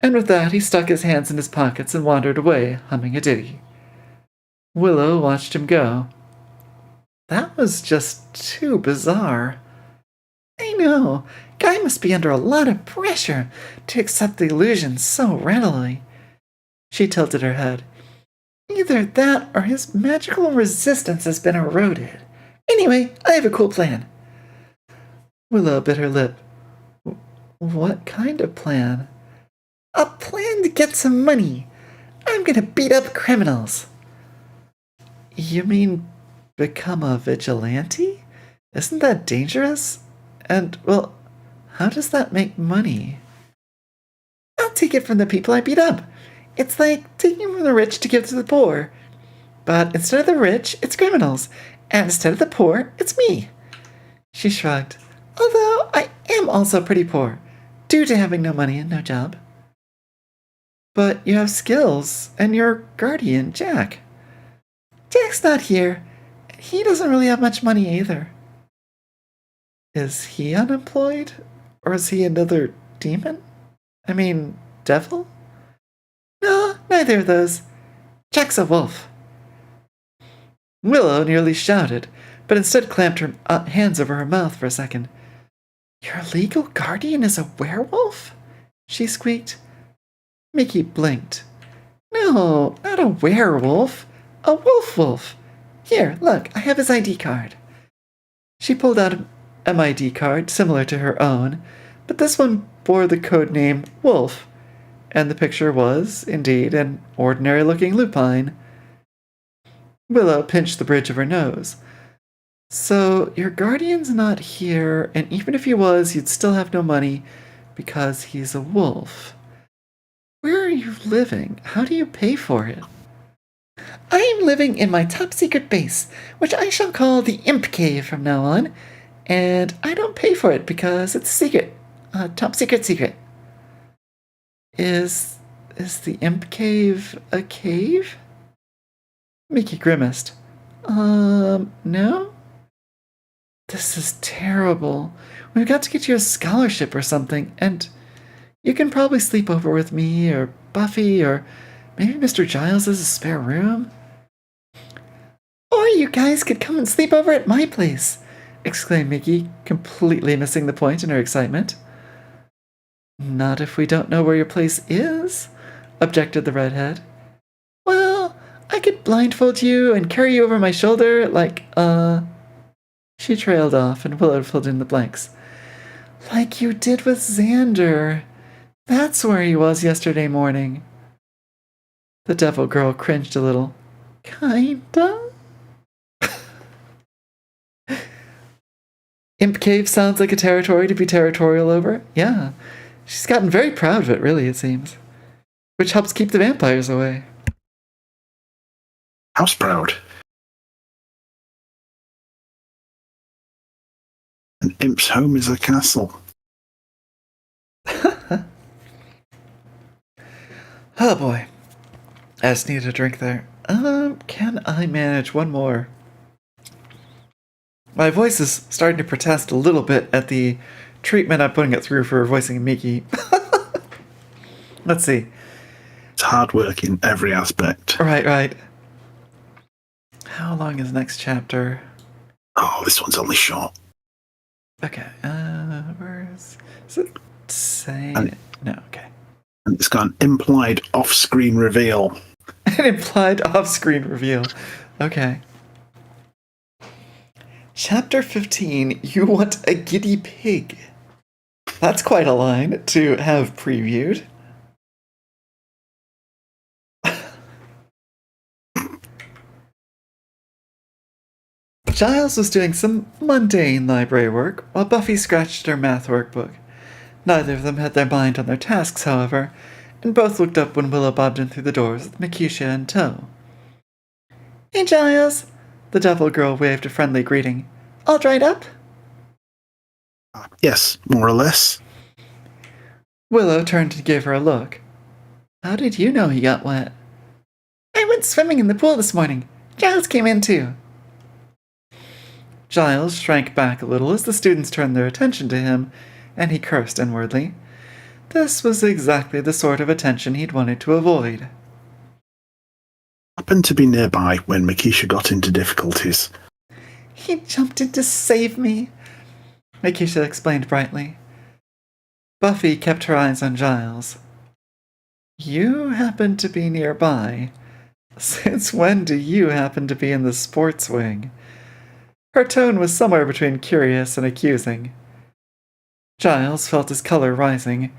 And with that, he stuck his hands in his pockets and wandered away, humming a ditty. Willow watched him go. That was just too bizarre. I know. Guy must be under a lot of pressure to accept the illusion so readily. She tilted her head. Either that or his magical resistance has been eroded. Anyway, I have a cool plan. Willow bit her lip. What kind of plan? A plan to get some money. I'm gonna beat up criminals. You mean become a vigilante? Isn't that dangerous? And, well, how does that make money? I'll take it from the people I beat up. It's like taking from the rich to give to the poor. But instead of the rich, it's criminals. And instead of the poor, it's me. She shrugged. Although I am also pretty poor, due to having no money and no job. But you have skills, and your guardian, Jack. Jack's not here. He doesn't really have much money either. Is he unemployed? Or is he another demon? I mean, devil? neither of those. Jack's a wolf. Willow nearly shouted, but instead clamped her hands over her mouth for a second. Your legal guardian is a werewolf? She squeaked. Mickey blinked. No, not a werewolf. A wolf. Here, look, I have his ID card. She pulled out an MID card similar to her own, but this one bore the code name Wolf, and the picture was, indeed, an ordinary-looking lupine. Willow pinched the bridge of her nose. So, your guardian's not here, and even if he was, you'd still have no money because he's a wolf. Where are you living? How do you pay for it? I am living in my top-secret base, which I shall call the Imp Cave from now on, and I don't pay for it because it's secret. Top-secret. Is the Imp Cave a cave? Mickey grimaced. No? This is terrible. We've got to get you a scholarship or something, and you can probably sleep over with me, or Buffy, or maybe Mr. Giles has a spare room. Or you guys could come and sleep over at my place, exclaimed Mickey, completely missing the point in her excitement. Not if we don't know where your place is, objected the redhead. Well, I could blindfold you and carry you over my shoulder like, She trailed off, and Willow filled in the blanks. Like you did with Xander. That's where he was yesterday morning. The devil girl cringed a little. Kinda? Imp Cave sounds like a territory to be territorial over. Yeah. She's gotten very proud of it, really, it seems. Which helps keep the vampires away. House proud. An imp's home is a castle. Oh boy. I just need a drink there. Can I manage one more? My voice is starting to protest a little bit at the treatment I'm putting it through for voicing Mickey. Let's see. It's hard work in every aspect. Right. How long is the next chapter? Oh, this one's only short. Okay, where's... Is it saying... No, okay. And it's got an implied off-screen reveal. An implied off-screen reveal. Okay. Chapter 15, You Want a Giddy Pig. That's quite a line to have previewed. Giles was doing some mundane library work while Buffy scratched her math workbook. Neither of them had their mind on their tasks, however, and both looked up when Willow bobbed in through the doors with Mercutio in tow. Hey, Giles! The devil girl waved a friendly greeting. All dried up? Yes, more or less. Willow turned and gave her a look. How did you know he got wet? I went swimming in the pool this morning. Giles came in too. Giles shrank back a little as the students turned their attention to him, and he cursed inwardly. This was exactly the sort of attention he'd wanted to avoid. Happened to be nearby when Makisha got into difficulties. He jumped in to save me, Makisha explained brightly. Buffy kept her eyes on Giles. You happen to be nearby. Since when do you happen to be in the sports wing? Her tone was somewhere between curious and accusing. Giles felt his color rising.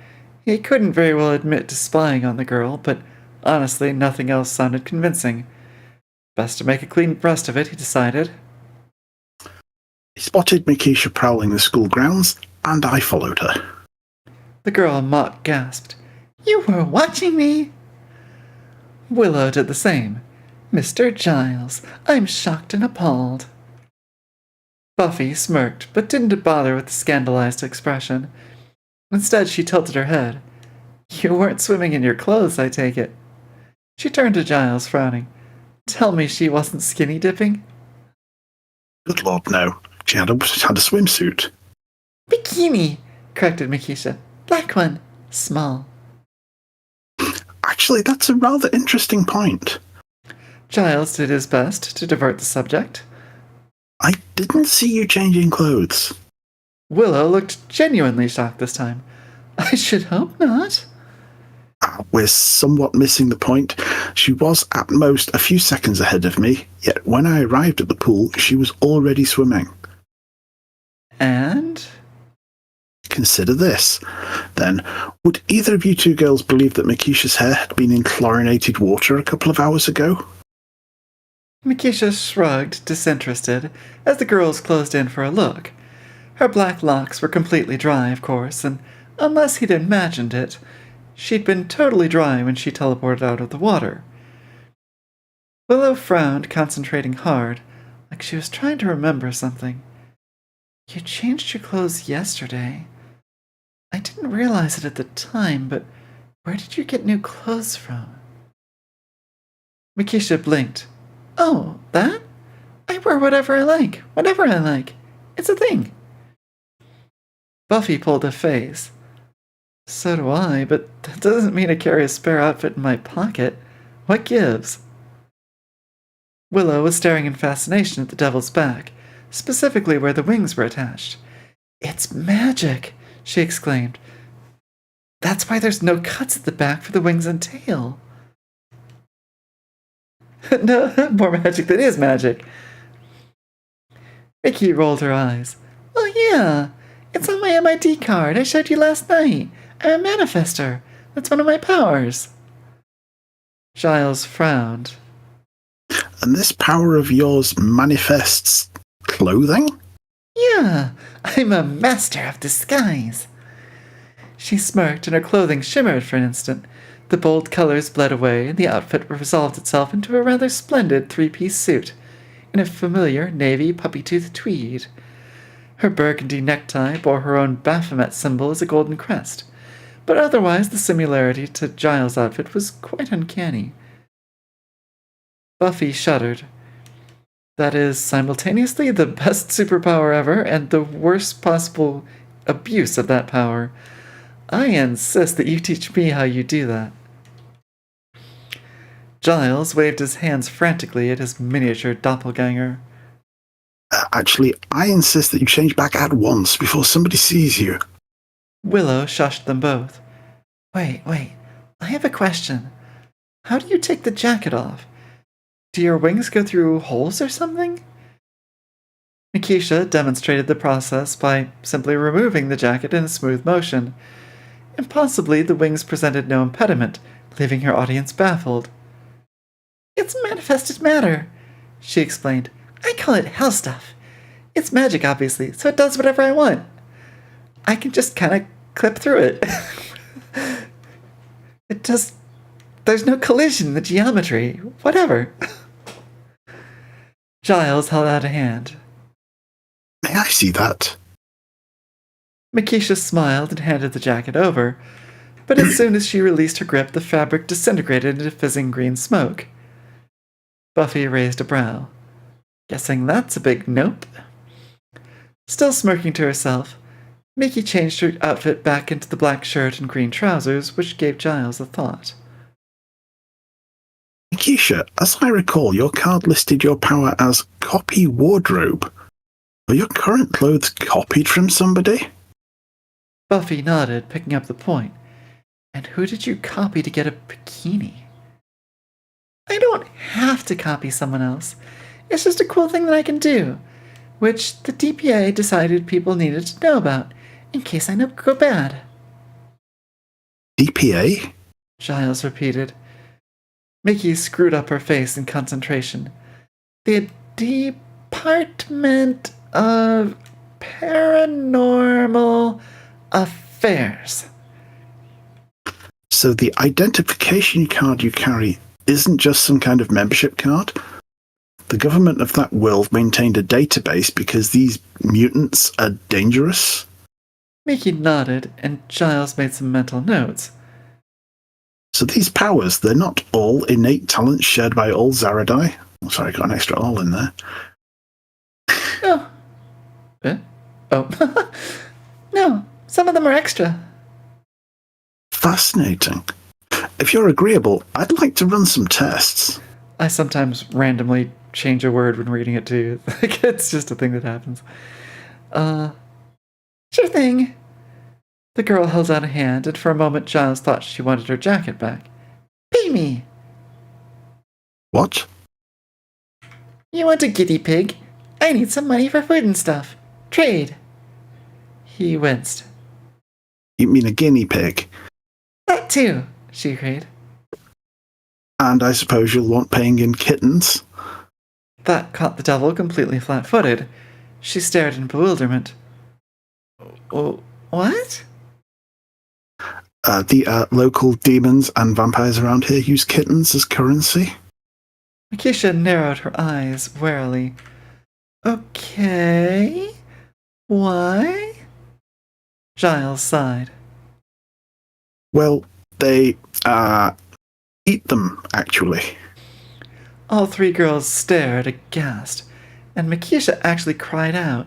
He couldn't very well admit to spying on the girl, but honestly, nothing else sounded convincing. Best to make a clean breast of it, he decided. I spotted Makisha prowling the school grounds, and I followed her. The girl mock gasped. You were watching me? Willow did the same. Mr. Giles, I'm shocked and appalled. Buffy smirked, but didn't bother with the scandalized expression. Instead, she tilted her head. You weren't swimming in your clothes, I take it. She turned to Giles, frowning. Tell me she wasn't skinny dipping? Good lord, no. She had a swimsuit. Bikini, corrected Makisha. Black one. Small. I Actually, that's a rather interesting point. Giles did his best to divert the subject. I didn't see you changing clothes. Willow looked genuinely shocked this time. I should hope not. We're somewhat missing the point. She was at most a few seconds ahead of me, yet when I arrived at the pool, she was already swimming. And? Consider this. Then, would either of you two girls believe that Makisha's hair had been in chlorinated water a couple of hours ago? Makisha shrugged, disinterested, as the girls closed in for a look. Her black locks were completely dry, of course, and unless he'd imagined it, she'd been totally dry when she teleported out of the water. Willow frowned, concentrating hard, like she was trying to remember something. You changed your clothes yesterday. I didn't realize it at the time, but where did you get new clothes from? Makisha blinked. Oh, that? I wear whatever I like, whenever I like. It's a thing. Buffy pulled a face. So do I, but that doesn't mean I carry a spare outfit in my pocket. What gives? Willow was staring in fascination at the devil's back, specifically where the wings were attached. It's magic, she exclaimed. That's why there's no cuts at the back for the wings and tail. No, more magic than is magic. Mickey rolled her eyes. Oh yeah, it's on my MIT card I showed you last night. I'm a manifester. That's one of my powers. Giles frowned. And this power of yours manifests clothing? Yeah, I'm a master of disguise. She smirked and her clothing shimmered for an instant. The bold colors bled away and the outfit resolved itself into a rather splendid three-piece suit, in a familiar navy puppy-tooth tweed. Her burgundy necktie bore her own Baphomet symbol as a golden crest, but otherwise the similarity to Giles' outfit was quite uncanny. Buffy shuddered. That is simultaneously the best superpower ever and the worst possible abuse of that power. I insist that you teach me how you do that. Giles waved his hands frantically at his miniature doppelganger. Actually, I insist that you change back at once before somebody sees you. Willow shushed them both. Wait, I have a question. How do you take the jacket off? Do your wings go through holes or something? Makisha demonstrated the process by simply removing the jacket in a smooth motion. Impossibly, the wings presented no impediment, leaving her audience baffled. It's manifested matter, she explained. I call it hell stuff. It's magic, obviously, so it does whatever I want. I can just kind of clip through it. There's no collision in the geometry. Whatever. Giles held out a hand. May I see that? Makisha smiled and handed the jacket over, but as soon as she released her grip, the fabric disintegrated into fizzing green smoke. Buffy raised a brow. Guessing that's a big nope. Still smirking to herself, Mickey changed her outfit back into the black shirt and green trousers, which gave Giles a thought. Keisha, as I recall, your card listed your power as copy wardrobe. Are your current clothes copied from somebody? Buffy nodded, picking up the point. And who did you copy to get a bikini? I don't have to copy someone else. It's just a cool thing that I can do, which the DPA decided people needed to know about, in case I go bad. DPA? Giles repeated. Mickey screwed up her face in concentration. The Department of Paranormal Affairs. So the identification card you carry isn't just some kind of membership card? The government of that world maintained a database because these mutants are dangerous? Mickey nodded, and Giles made some mental notes. So these powers, they're not all innate talents shared by all Zaradai? Oh, sorry, I got an extra all in there. Oh. Oh. No, some of them are extra. Fascinating. if you're agreeable, I'd like to run some tests. I sometimes randomly change a word when reading it too. Like, it's just a thing that happens. Sure thing. The girl held out a hand, and for a moment Giles thought she wanted her jacket back. Pay me! What? You want a guinea pig? I need some money for food and stuff. Trade. He winced. You mean a guinea pig? That too, she agreed. And I suppose you'll want paying in kittens? That caught the devil completely flat-footed. She stared in bewilderment. What? The local demons and vampires around here use kittens as currency. Makisha narrowed her eyes warily. Okay. Why? Giles sighed. Well, they, eat them, actually. All three girls stared aghast, and Makisha actually cried out.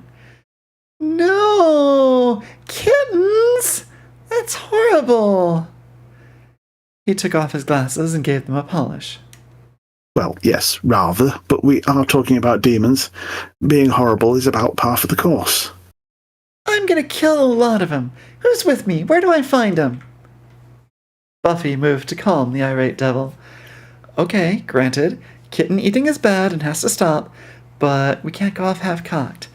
No! Kittens! That's horrible! He took off his glasses and gave them a polish. Well, yes, rather, but we are talking about demons. Being horrible is about par for the course. I'm gonna kill a lot of them. Who's with me? Where do I find them? Buffy moved to calm the irate devil. Okay, granted, kitten eating is bad and has to stop, but we can't go off half-cocked.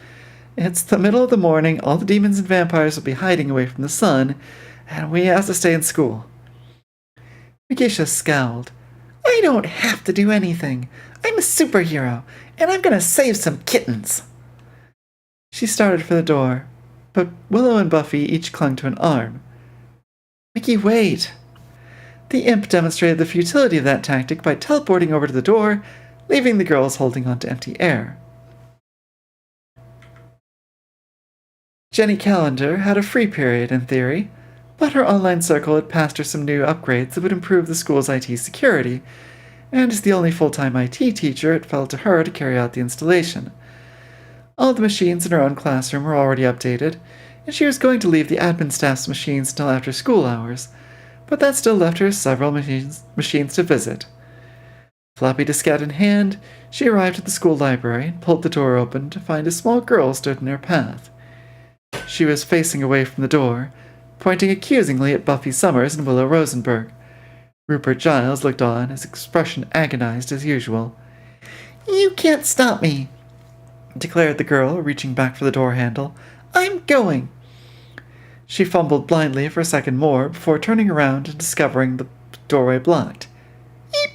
It's the middle of the morning, all the demons and vampires will be hiding away from the sun, and we have to stay in school. Makisha scowled. I don't have to do anything. I'm a superhero, and I'm gonna save some kittens. She started for the door, but Willow and Buffy each clung to an arm. Mickey, wait! The imp demonstrated the futility of that tactic by teleporting over to the door, leaving the girls holding on to empty air. Jenny Calendar had a free period, in theory, but her online circle had passed her some new upgrades that would improve the school's IT security, and as the only full-time IT teacher, it fell to her to carry out the installation. All the machines in her own classroom were already updated, and she was going to leave the admin staff's machines until after school hours, but that still left her several machines to visit. Floppy diskette in hand, she arrived at the school library and pulled the door open to find a small girl stood in her path. She was facing away from the door, pointing accusingly at Buffy Summers and Willow Rosenberg. Rupert Giles looked on, his expression agonized as usual. You can't stop me, declared the girl, reaching back for the door handle. I'm going. She fumbled blindly for a second more before turning around and discovering the doorway blocked. Eep!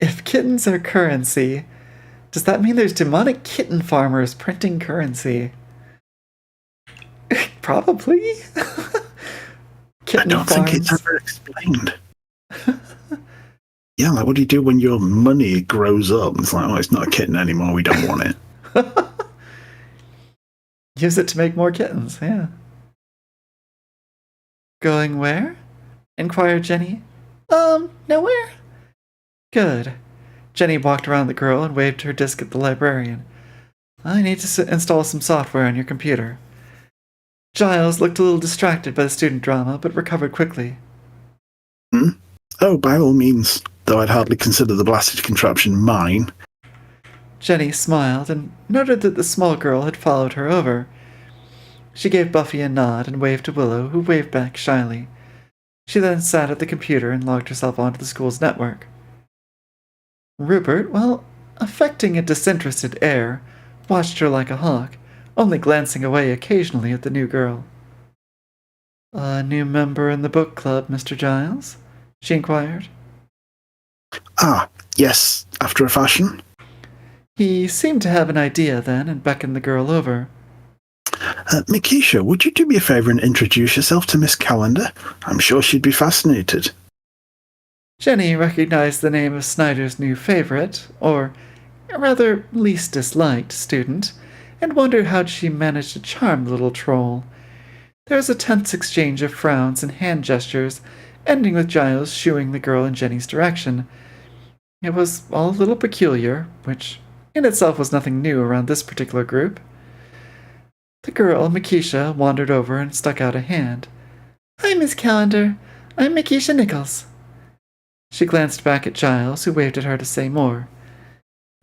If kittens are currency, does that mean there's demonic kitten farmers printing currency? Probably. Kitten I don't farms. think it's ever explained. Yeah, like what do you do when your money grows up? It's like, oh, it's not a kitten anymore, we don't want it. Use it to make more kittens, yeah. Going where? Inquired Jenny. Nowhere. Good. Jenny walked around the girl and waved her disc at the librarian. I need to install some software on your computer. Giles looked a little distracted by the student drama, but recovered quickly. Oh, by all means, though I'd hardly consider the blasted contraption mine. Jenny smiled and noted that the small girl had followed her over. She gave Buffy a nod and waved to Willow, who waved back shyly. She then sat at the computer and logged herself onto the school's network. Rupert, well, affecting a disinterested air, watched her like a hawk, only glancing away occasionally at the new girl. A new member in the book club, Mr. Giles? She inquired. Ah, yes, after a fashion. He seemed to have an idea then and beckoned the girl over. Makisha, would you do me a favour and introduce yourself to Miss Calendar? I'm sure she'd be fascinated. Jenny recognized the name of Snyder's new favorite, or rather least disliked, student, and wondered how she managed to charm the little troll. There was a tense exchange of frowns and hand gestures, ending with Giles shooing the girl in Jenny's direction. It was all a little peculiar, which in itself was nothing new around this particular group. The girl, Makisha, wandered over and stuck out a hand. Hi, Miss Calendar. I'm Makisha Nichols. She glanced back at Giles, who waved at her to say more.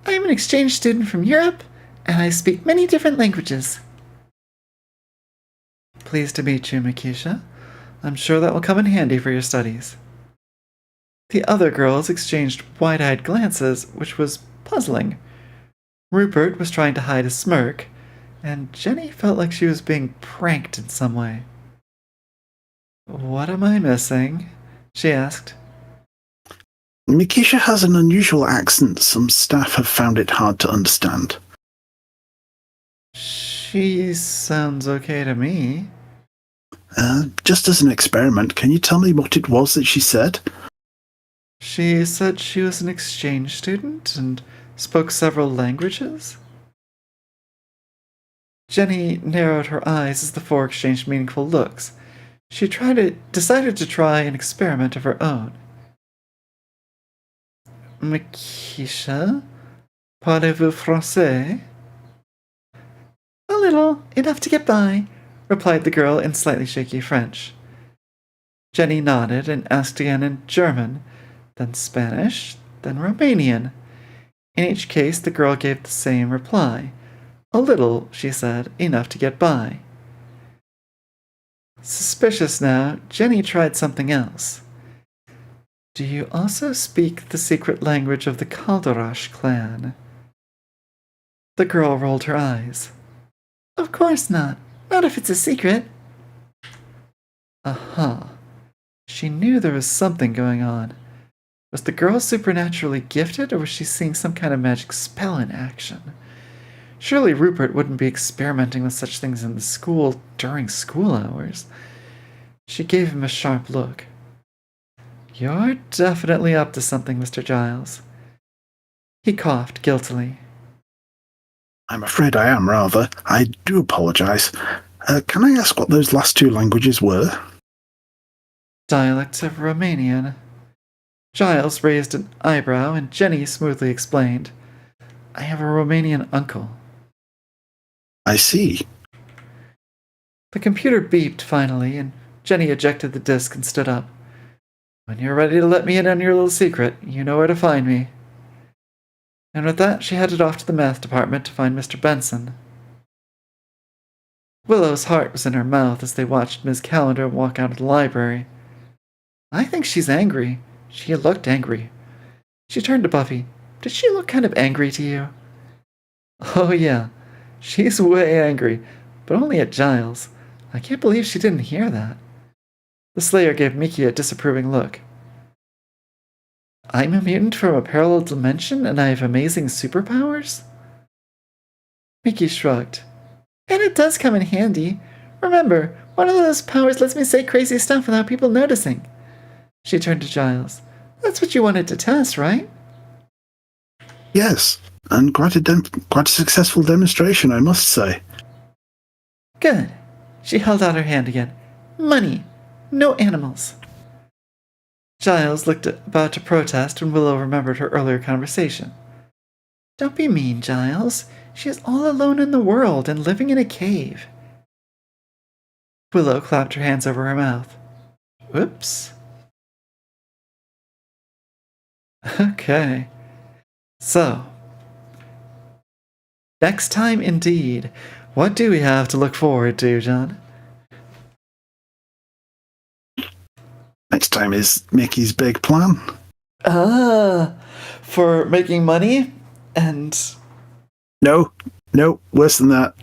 I am an exchange student from Europe, and I speak many different languages. Pleased to meet you, Makisha. I'm sure that will come in handy for your studies. The other girls exchanged wide-eyed glances, which was puzzling. Rupert was trying to hide a smirk, and Jenny felt like she was being pranked in some way. What am I missing? She asked. Makisha has an unusual accent. Some staff have found it hard to understand. She sounds okay to me. Just as an experiment, can you tell me what it was that she said? She said she was an exchange student and spoke several languages. Jenny narrowed her eyes as the four exchanged meaningful looks. She decided to try an experiment of her own. Makisha, parlez-vous français? A little, enough to get by, replied the girl in slightly shaky French. Jenny nodded and asked again in German, then Spanish, then Romanian. In each case, the girl gave the same reply. A little, she said, enough to get by. Suspicious now, Jenny tried something else. Do you also speak the secret language of the Kalderash clan? The girl rolled her eyes. Of course not. Not if it's a secret. Aha. She knew there was something going on. Was the girl supernaturally gifted, or was she seeing some kind of magic spell in action? Surely Rupert wouldn't be experimenting with such things in the school during school hours. She gave him a sharp look. You're definitely up to something, Mr. Giles. He coughed guiltily. I'm afraid I am, rather. I do apologize. Can I ask what those last two languages were? Dialects of Romanian. Giles raised an eyebrow, and Jenny smoothly explained. I have a Romanian uncle. I see. The computer beeped finally, and Jenny ejected the disk and stood up. When you're ready to let me in on your little secret, you know where to find me. And with that, she headed off to the math department to find Mr. Benson. Willow's heart was in her mouth as they watched Ms. Calendar walk out of the library. I think she's angry. She looked angry. She turned to Buffy. Did she look kind of angry to you? Oh yeah, she's way angry, but only at Giles. I can't believe she didn't hear that. The Slayer gave Mickey a disapproving look. I'm a mutant from a parallel dimension and I have amazing superpowers? Mickey shrugged. And it does come in handy. Remember, one of those powers lets me say crazy stuff without people noticing. She turned to Giles. That's what you wanted to test, right? Yes, and quite a successful demonstration, I must say. Good. She held out her hand again. Money. No animals. Giles looked about to protest when Willow remembered her earlier conversation. Don't be mean, Giles. She is all alone in the world and living in a cave. Willow clapped her hands over her mouth. Oops. Okay. So, next time indeed. What do we have to look forward to, John? Next time is Mickey's big plan. For making money and... No, worse than that.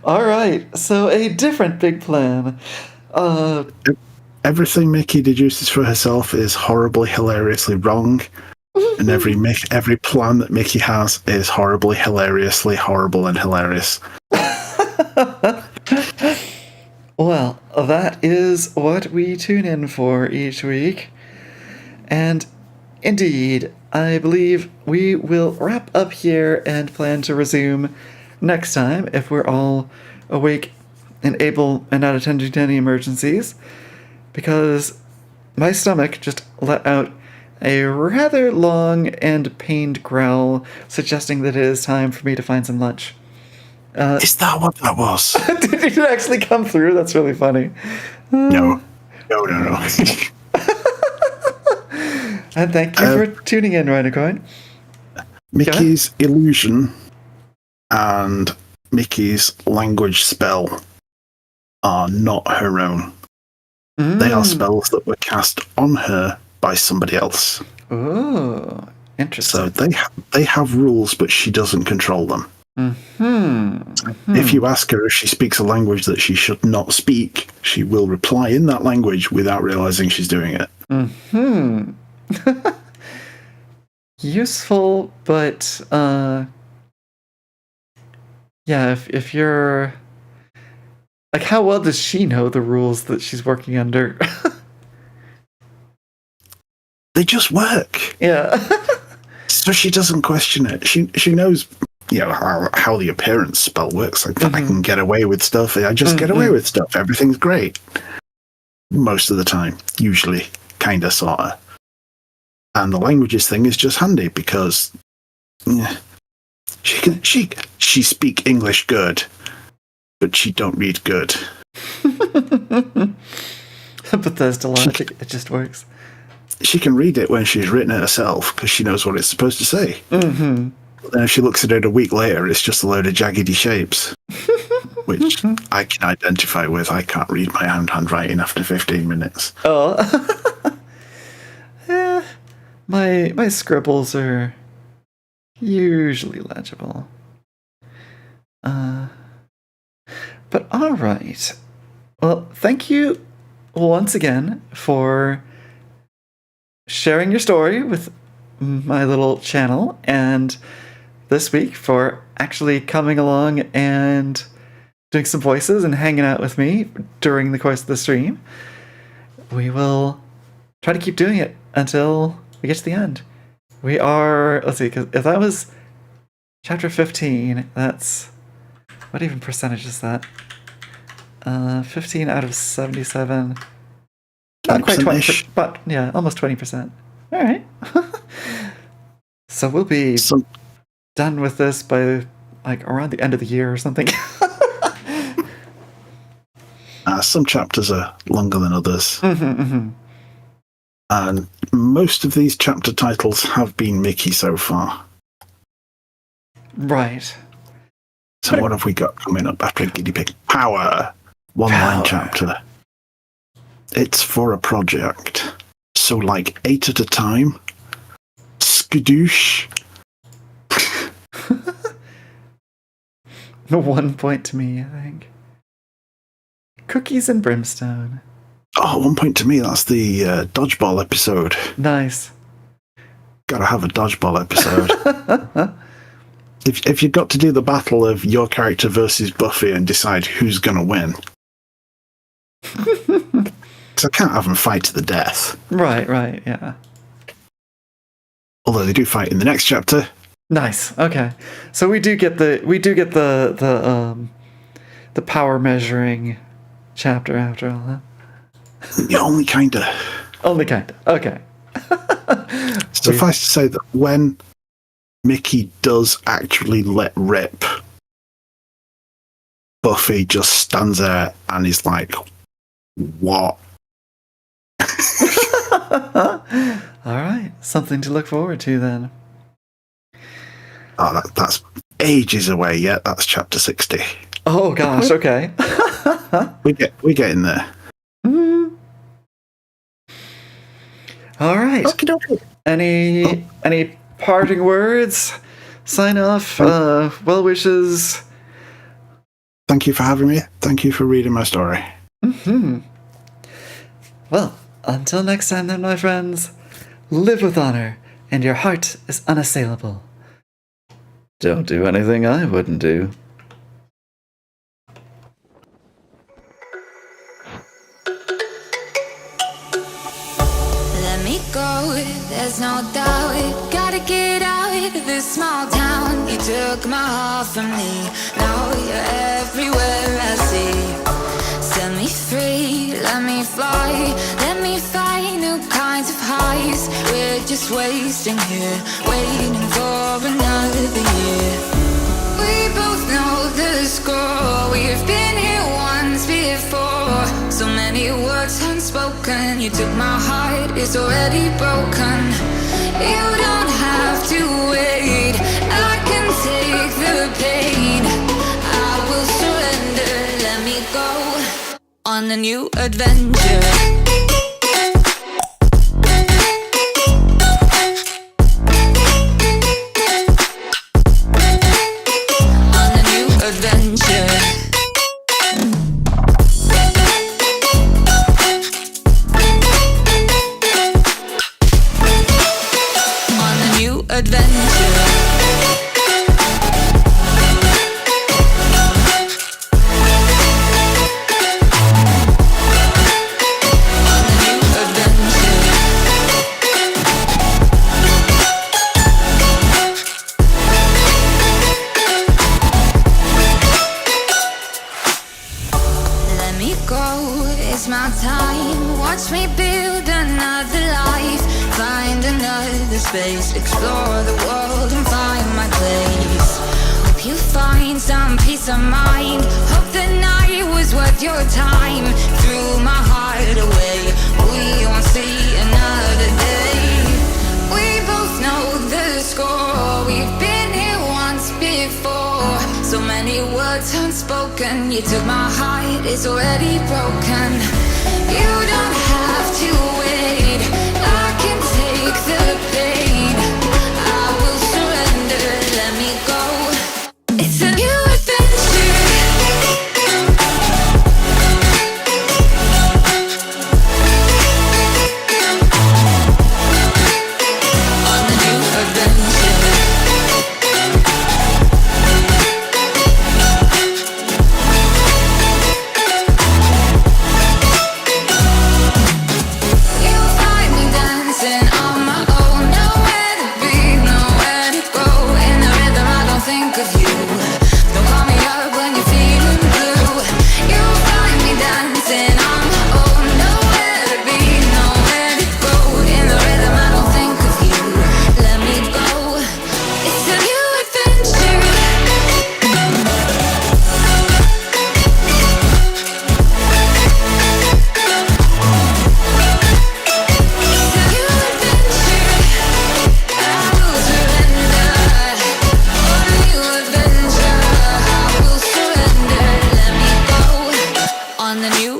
Alright, so a different big plan. Everything Mickey deduces for herself is horribly, hilariously wrong. And every plan that Mickey has is horribly, hilariously horrible and hilarious. Well, that is what we tune in for each week. And indeed, I believe we will wrap up here and plan to resume next time if we're all awake and able and not attending to any emergencies. Because my stomach just let out a rather long and pained growl, suggesting that it is time for me to find some lunch. Is that what that was? Did it actually come through? That's really funny. No. No. And thank you for tuning in, Rhinocoin. Mickey's illusion and Mickey's language spell are not her own. They are spells that were cast on her by somebody else. Oh, interesting. So they have rules, but she doesn't control them. If you ask her if she speaks a language that she should not speak, she will reply in that language without realizing she's doing it. Useful, but yeah, if you're like, how well does she know the rules that she's working under? They just work. Yeah. So she doesn't question it. She knows, how the appearance spell works. Like, I can get away with stuff. I just get away with stuff. Everything's great. Most of the time. Usually. Kinda, sorta. And the languages thing is just handy because she speak English good, but she don't read good. Bethesda logic, it just works. She can read it when she's written it herself because she knows what it's supposed to say. Then if she looks at it a week later, it's just a load of jaggedy shapes, which I can identify with. I can't read my own handwriting after 15 minutes. Oh. Yeah, my scribbles are usually legible. But all right. Well, thank you once again for sharing your story with my little channel, and this week for actually coming along and doing some voices and hanging out with me during the course of the stream. We will try to keep doing it until we get to the end. We are, let's see, because if that was chapter 15, that's, what even percentage is that? 15 out of 77. Not quite 20, but yeah, almost 20%. All right. So we'll be done with this by like around the end of the year or something. Some chapters are longer than others. And most of these chapter titles have been Mickey so far. Right. So what have we got coming up after Guinea Pig? Power. One-line chapter. It's for a project. So like 8 at a time. Skadoosh. 1 point to me, I think. Cookies and brimstone. Oh, 1 point to me. That's the dodgeball episode. Nice. Gotta have a dodgeball episode. If you've got to do the battle of your character versus Buffy and decide who's gonna win. Because I can't have them fight to the death. Right, yeah. Although they do fight in the next chapter. Nice. Okay. So we do get the power measuring chapter after all, huh? Yeah, only kinda. Only kinda. Okay. Suffice to say that when Mickey does actually let rip, Buffy just stands there and is like, what? All right. Something to look forward to then. Oh, that's ages away yet. That's chapter 60. Oh gosh, okay. We're getting there. All right. Okay. Any parting words? Sign off. Well wishes. Thank you for having me. Thank you for reading my story. Well, until next time then, my friends, live with honor, and your heart is unassailable. Don't do anything I wouldn't do. Let me go, there's no doubt. Gotta get out of this small town. You took my heart from me. Now you're everywhere I see. Set me free, let me fly. Let me find new kinds of highs. We're just wasting here, waiting for another year. We both know the score. We've been here once before. So many You took my heart, it's already broken. You don't have to wait, I can take the pain. I will surrender, let me go on a new adventure. It's my time, watch me build another life. Find another space, explore the world and find my place. Hope you find some peace of mind. Hope the night was worth your time. Threw my heart away, we won't see another day. We both know the score, we've been here once before. So many words unspoken, you took my heart, it's already broken. You don't have to wait, I can take the pain. I will surrender, let me go. It's a new adventure. On a new adventure.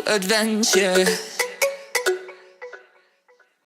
Adventure.